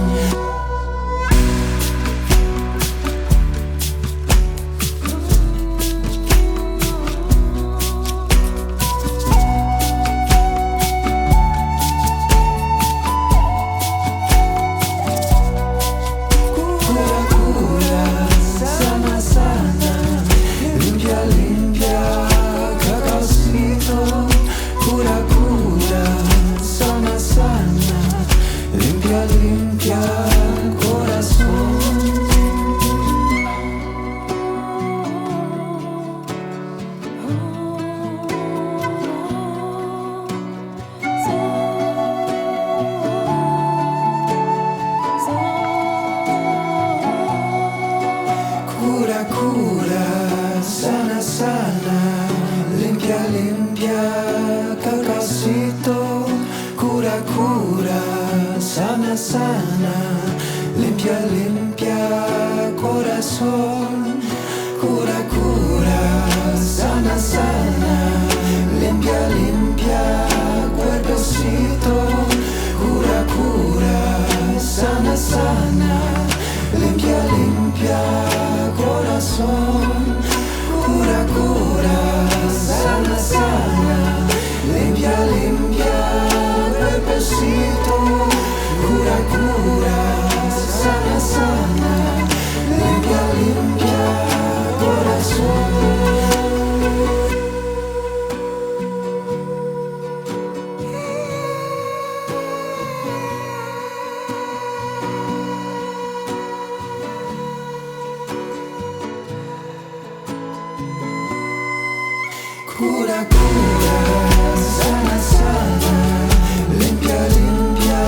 Cura, cura, sana, sana, limpia, limpia, cacaocito, cura, cura, sana, sana, limpia, limpia, corazón. Cura, cura, sana, sana, limpia, limpia, calcocito, cura, cura, sana, sana, limpia, limpia, corazón, cura, cura, sana, sana, limpia, limpia, cuerpecito, cura, cura, sana, sana, limpia, limpia, corazón, cura, cura, sana, sana, limpia, limpia, cuerpecito, cura, cura, sana, sana, limpia, limpia, corazón. Cura, cura, sana, sana, limpia, limpia,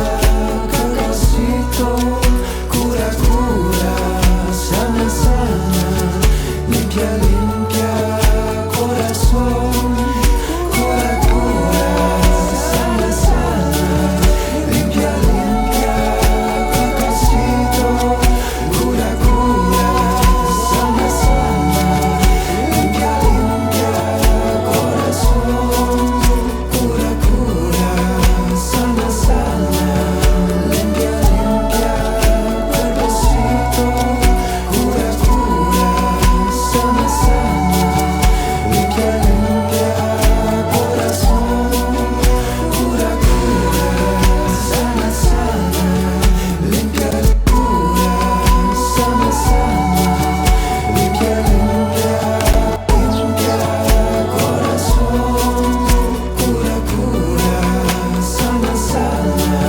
calcocito, cura, cura, sana, sana, limpia, limpia, corazón, cura, cura, sana, sana, limpia, limpia, calcocito, cura, cura, sana, sana, limpia, limpia, corazón, cura, cura, sana, sana, limpia, limpia, cuerpecito, cura, cura, sana, sana, limpia, limpia, corazón, cura, cura, sana, sana, limpia, cura, sana, sana, limpia, limpia, corazón, cura, cura, sana, sana,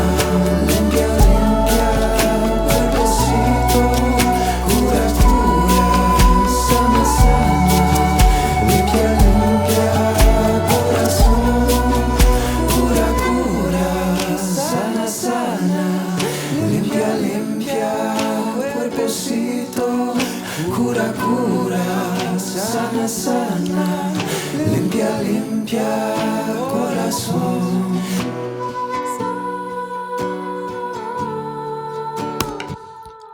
limpia, limpia, cuerpecito, cura, cura, sana, sana, limpia, limpia, corazón, cura, cura, sana, sana, limpia, limpia, cuerpecito, cura, cura, sana, sana, limpia, limpia, corazón.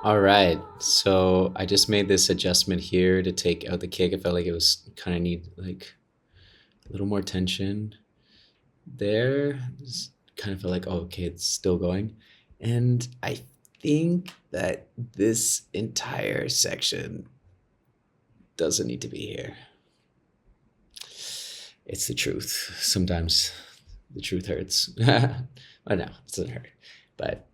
All right, so I just made this adjustment here to take out the kick. I felt like it was kind of need like a little more tension there. Just kind of felt like, oh, okay, it's still going. And I think that this entire section doesn't need to be here. It's the truth. Sometimes the truth hurts. Oh no, it doesn't hurt. But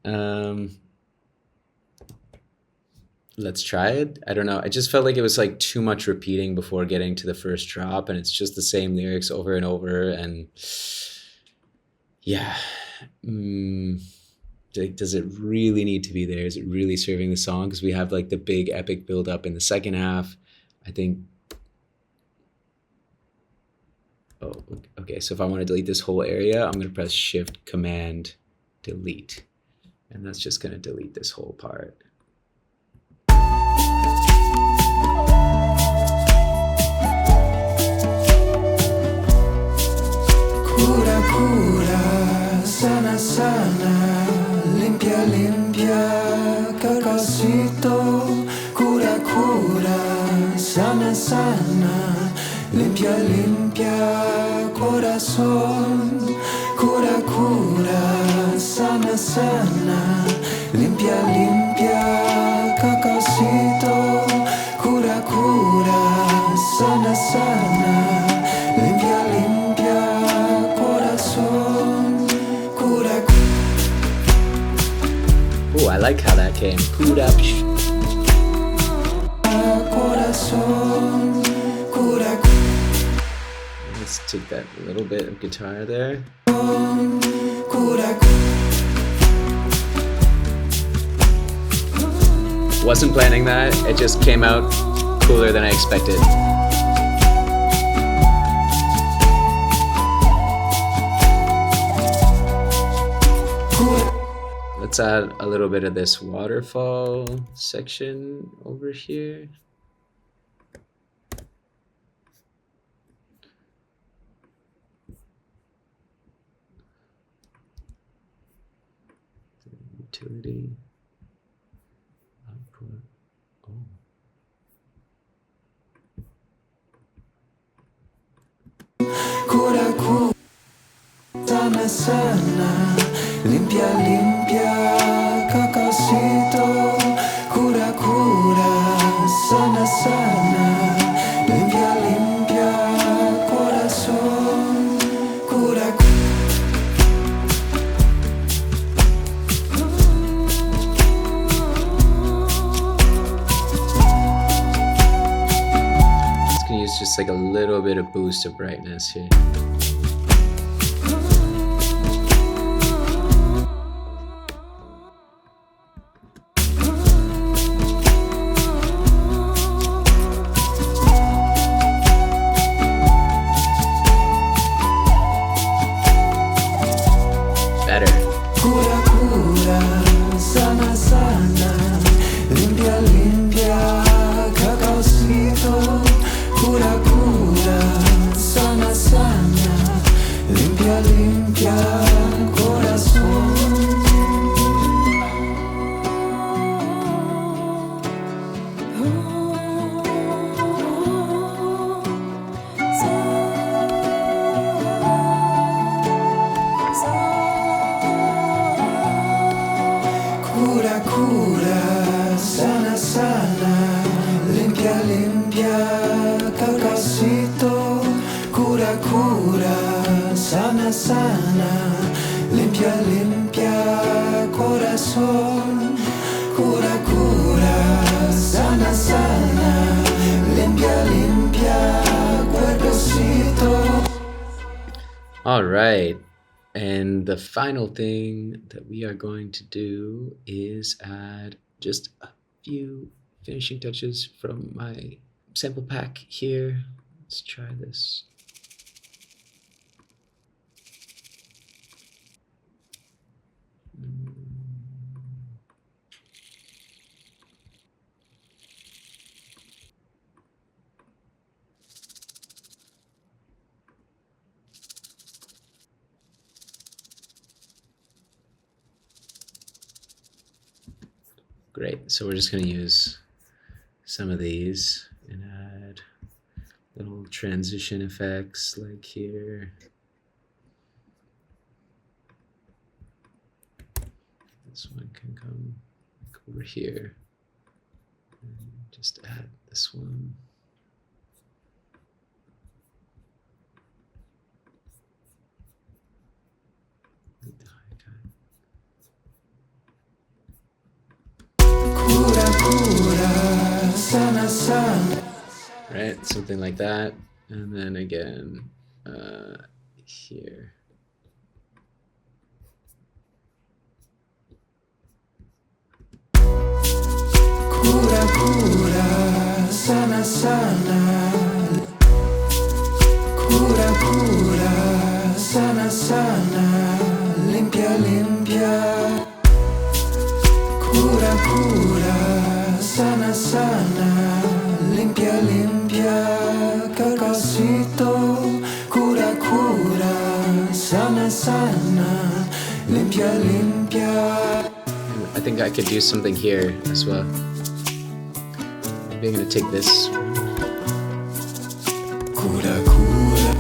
let's try it. I don't know. I just felt like it was like too much repeating before getting to the first drop, and it's just the same lyrics over and over. And yeah, does it really need to be there? Is it really serving the song? Because we have like the big epic build up in the second half. I think. Oh, okay. So if I want to delete this whole area, I'm going to press Shift Command Delete, and that's just going to delete this whole part. Cura, cura, sana, sana, limpia, limpia, cacosito. Cura, cura, sana, sana, limpia, limpia, corazón. Cura, cura, sana, sana, limpia, limpia, cacosito. Cura, cura, sana, sana, limpia, limpia, corazón. Cura, Oh, I like how that came. Cura. corazón. Cura, Let's take that little bit of guitar there. cura, Wasn't planning that. It just came out cooler than I expected. Let's add a little bit of this waterfall section over here. Utility. Output. Oh. cura, cura, sana, sana, limpia, limpia, cacosito. Cura, cura, sana, sana, limpia, limpia, corazón. Cura, Just gonna use just like a little bit of boost of brightness here. Better. cura, cura, sana, sana, limpia, limpia, cacosito. Cura, cura, sana, sana, limpia, limpia, corazón. Cura, cura, sana, sana, limpia, limpia, cacosito. Cura, cura, sana, sana, limpia, limpia, corazón. Cura, cura, sana, sana, limpia, limpia, cuerpecito. All right. And the final thing that we are going to do is add just a few finishing touches from my sample pack here. Let's try this. Great, so we're just going to use some of these and add little transition effects like here. This one can come like over here. And just add this one. right? Something like that. And then again, here. Cura, cura, sana, sana. Cura, cura, sana, sana. Limpia, limpia. Cura, cura, sana, sana. Limpia, limpia. Cacosito. Cura, cura, sana, sana. Limpia, limpia. I think I could do something here as well. Maybe I'm gonna take this. Cura, cura.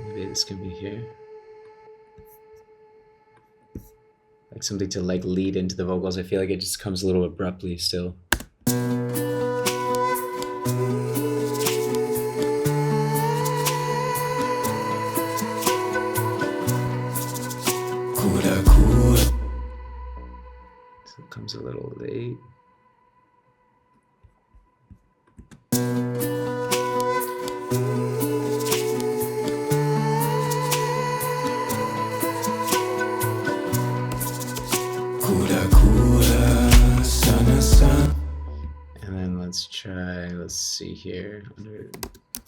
Maybe this can be here. Like something to like lead into the vocals. I feel like it just comes a little abruptly still. Cura, cura. So it comes a little late. Cura, cura, sana, sana. And then let's see here under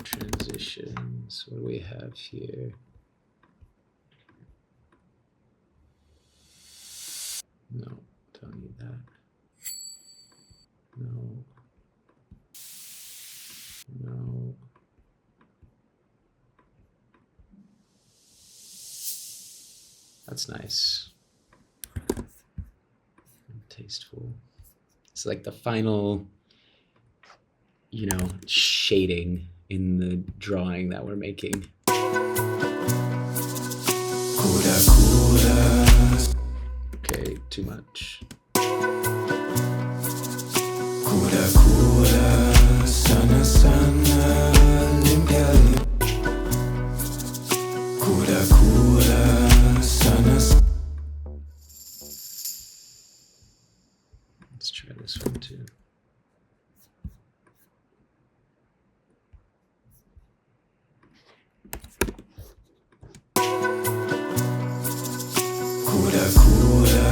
transitions. What do we have here? No, don't need that. No. No. That's nice. Tasteful. It's like the final, you know, shading in the drawing that we're making. Cura, cura. Okay, too much. Cura, cura, sana, sana, limpia, limpia. Cura, cura, sana, sana. Let's try this one too. Cura, cura,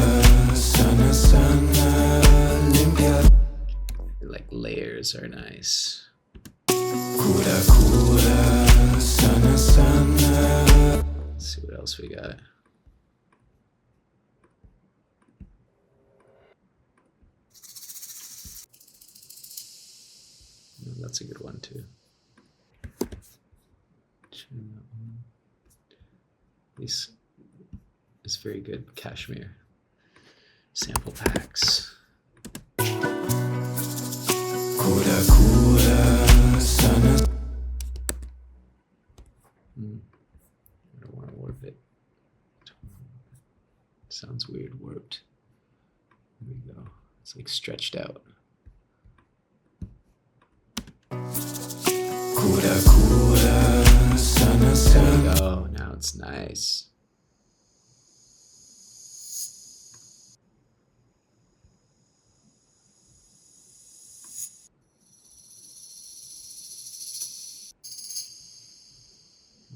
sana, sana, limpia. Like layers are nice. Cura, cura, sana, sana. Let's see what else we got. Oh, that's a good one too. Tune that one. This is very good. Cashmere sample packs. Cura, cura, sana. I don't want to warp it. Sounds weird warped. There we go. It's like stretched out. Cura, cura, sana, There we sana. go. Now it's nice.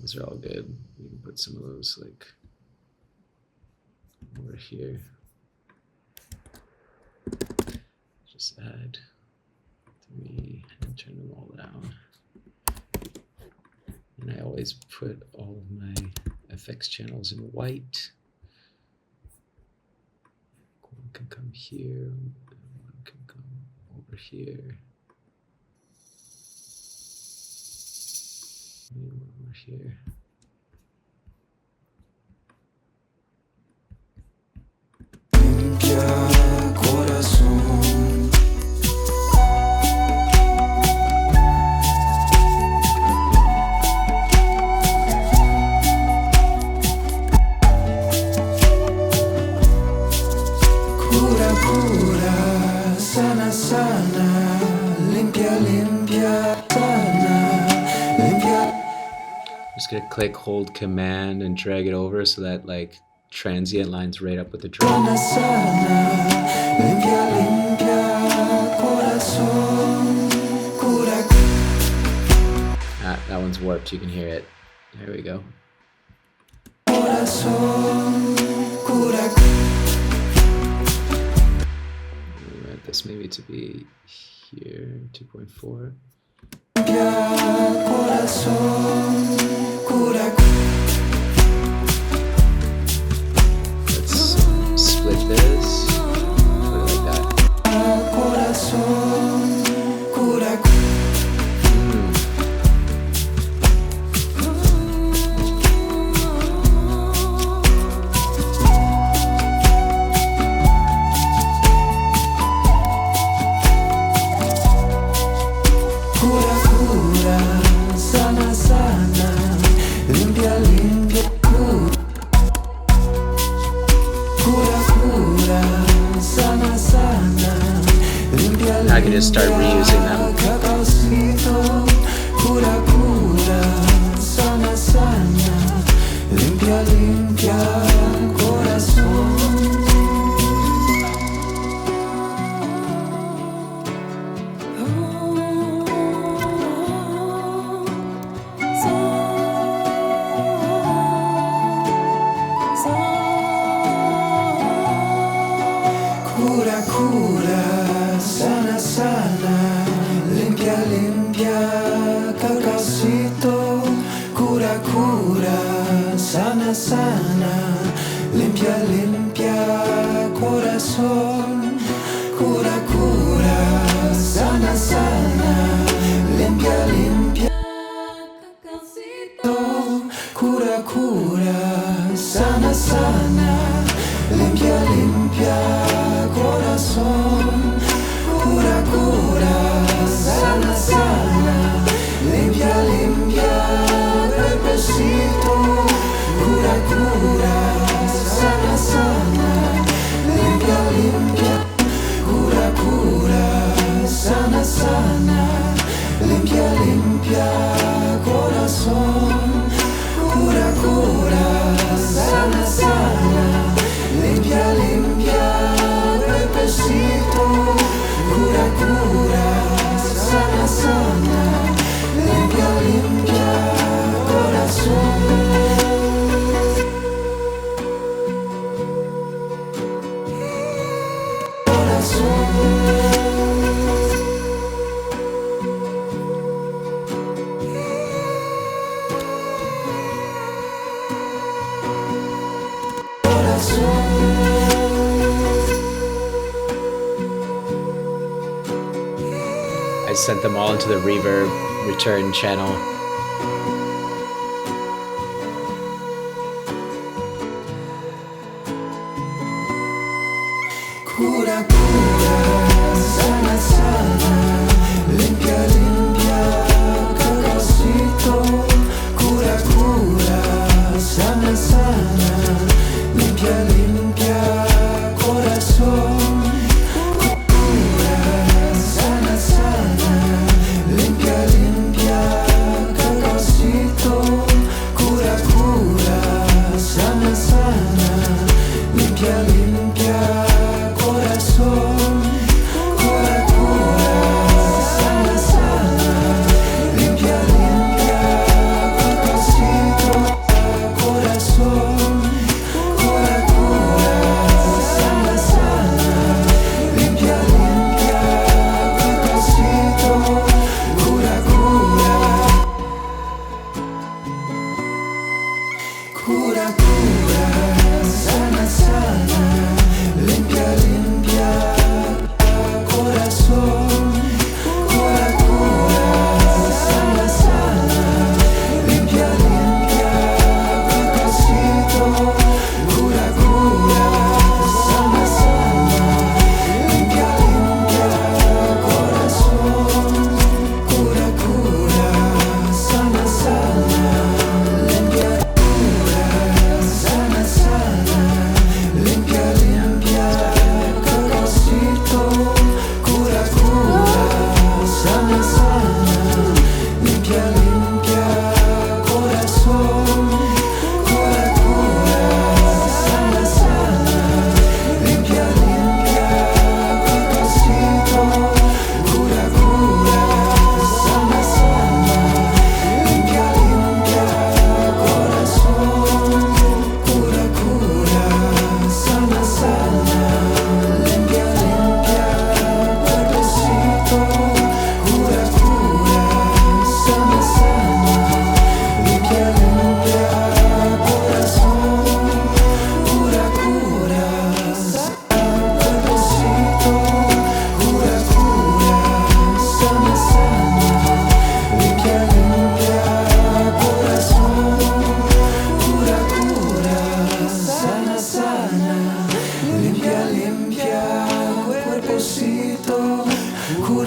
Those are all good. We can put some of those like over here. Just add 3 and turn them all down. And I always put all of my FX channels in white. One can come here, one can come over here. Maybe one over here. Limpia, corazón. Cura, cura, sana, sana. Limpia, limpia, sana. Limpia. just gonna click, hold Command, and drag it over so that like transient lines right up with the drum. Sana, sana, limpia, limpia, corazón, cura. Ah, that one's warped. You can hear it. There we go. Corazón, cura. We want this maybe to be here, 2.4. Corazón, cura. Let's split this. Put it like that. Corazón, cura. Sana, sana, limpia, limpia, cura, cura, sana, sana, limpia, limpia. I can just start reusing them. Cacaocito, cura, cura, sana, sana, limpia, limpia, corazón. Cura, cura, sana, sana, limpia, limpia, cacaocito. Cura, cura, sana, sana, limpia, limpia, corazón. Cura, cura, sana, sana, limpia, limpia. Cura, cura, sana, sana, limpia, limpia, corazón. Cura, cura, sana, sana, limpia, limpia, cuerpecito. Cura, cura, sana, sana, limpia, limpia. Cura, cura, sana, sana, limpia, limpia, corazón. Cura, cura, sana, sana, limpia, limpia, cuerpecito. Cura, cura, sana, sana, limpia, limpia, corazón. I sent them all into the reverb return channel. Cura, cura, sana, sana, limpia, limpia, cacaocito. Cura, cura, sana, sana, limpia, limpia, corazón. Cura, sana, sana, limpia, limpia,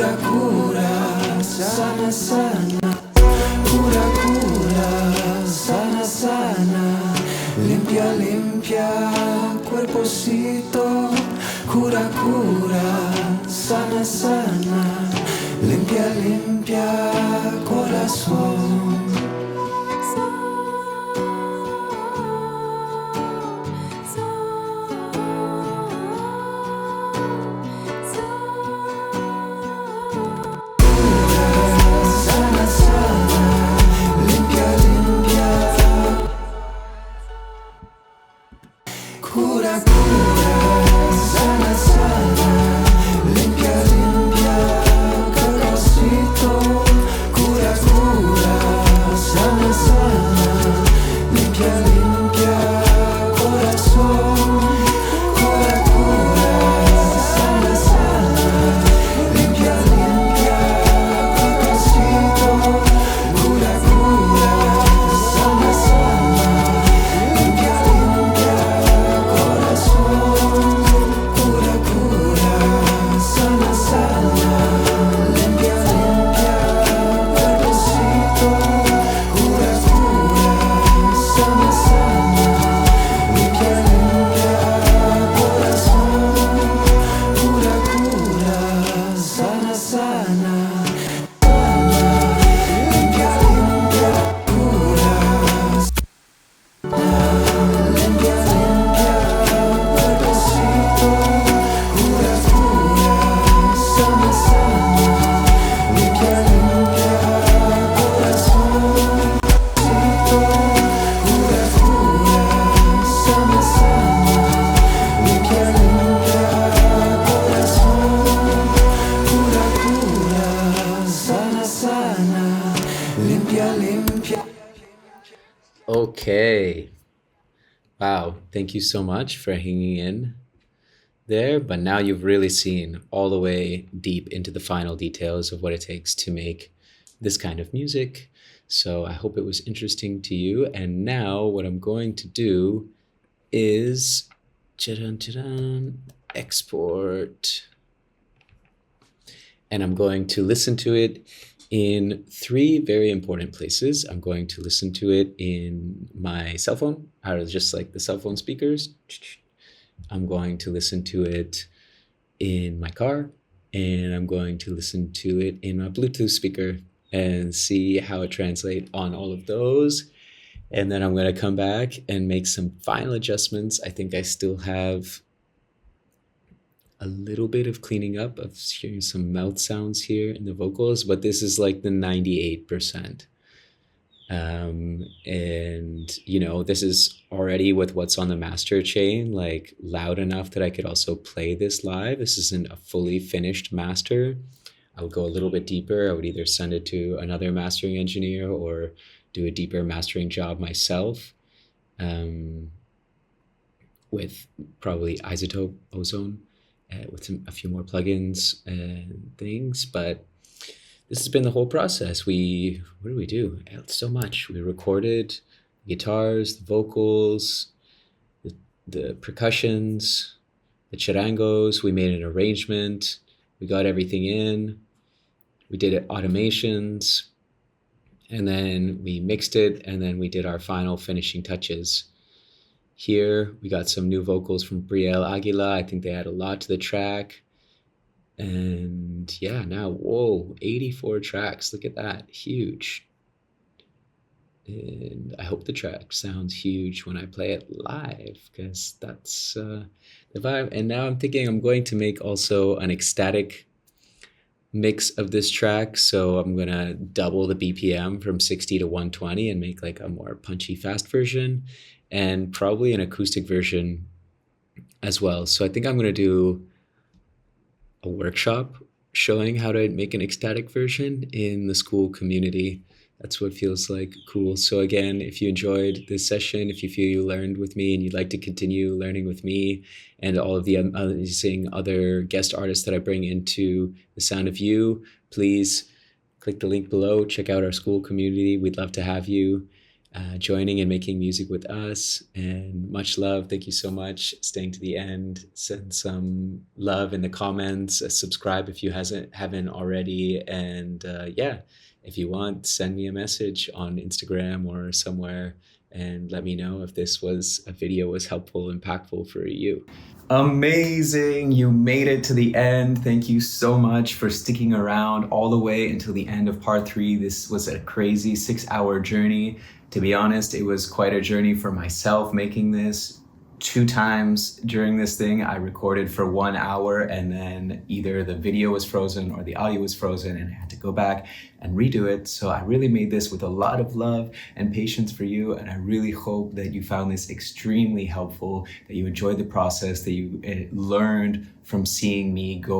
cura cura, sana sana, cura cura, sana sana, limpia limpia, cuerpocito, cura cura, sana sana, limpia limpia, corazón. Sana sana, limpia limpia, cura cura, sana sana, limpia limpia, corazito, cura cura, sana sana, limpia limpia, corazón, cura cura, sana sana, limpia limpia, corazito, cura cura, sana sana, limpia limpia, corazón, cura cura, sana sana, limpia limpia, cuerpocito, cura cura, sana sana, limpia limpia, corazón, cura cura, sana sana, limpia limpia, cura, limpia limpia, cuerpocito, cura cura, sana sana, limpia limpia, corazón, cura cura, sana sana, limpia limpia, corazón, cura cura, sana sana, limpia limpia. Okay. Wow. Thank you so much for hanging in there. But now you've really seen all the way deep into the final details of what it takes to make this kind of music. So I hope it was interesting to you. And now what I'm going to do is export. And I'm going to listen to it in 3 very important places. I'm going to listen to it in my cell phone, just like the cell phone speakers. I'm going to listen to it in my car, and I'm going to listen to it in my Bluetooth speaker and see how it translates on all of those. And then I'm going to come back and make some final adjustments. I think I still have a little bit of cleaning up of hearing some mouth sounds here in the vocals, but this is like the 98%. And you know, this is already with what's on the master chain, like loud enough that I could also play this live. This isn't a fully finished master. I would go a little bit deeper. I would either send it to another mastering engineer or do a deeper mastering job myself, with probably isotope ozone, with a few more plugins and things. But this has been the whole process. What did we do? So much. We recorded the guitars, the vocals, the percussions, the charangos. We made an arrangement. We got everything in. We did automations, and then we mixed it, and then we did our final finishing touches. Here, we got some new vocals from Brielle Aguila. I think they add a lot to the track. And yeah, now, whoa, 84 tracks. Look at that, huge. And I hope the track sounds huge when I play it live, because that's the vibe. And now I'm thinking I'm going to make also an ecstatic mix of this track. So I'm going to double the BPM from 60 to 120 and make like a more punchy fast version, and probably an acoustic version as well. So I think I'm going to do a workshop showing how to make an ecstatic version in the school community. That's what feels like cool. So again, if you enjoyed this session, if you feel you learned with me and you'd like to continue learning with me and all of the amazing other guest artists that I bring into the sound of you, please click the link below, check out our school community. We'd love to have you. joining and making music with us. And much love. Thank you so much. Staying to the end. Send some love in the comments. Subscribe if you haven't already. And yeah, if you want, send me a message on Instagram or somewhere and let me know if this video was helpful, impactful for you. Amazing! You made it to the end. Thank you so much for sticking around all the way until the end of part 3. This was a crazy 6-hour journey. To be honest, it was quite a journey for myself making this. 2 times during this thing, I recorded for 1 hour and then either the video was frozen or the audio was frozen and I had to go back and redo it. So I really made this with a lot of love and patience for you. And I really hope that you found this extremely helpful, that you enjoyed the process, that you learned from seeing me go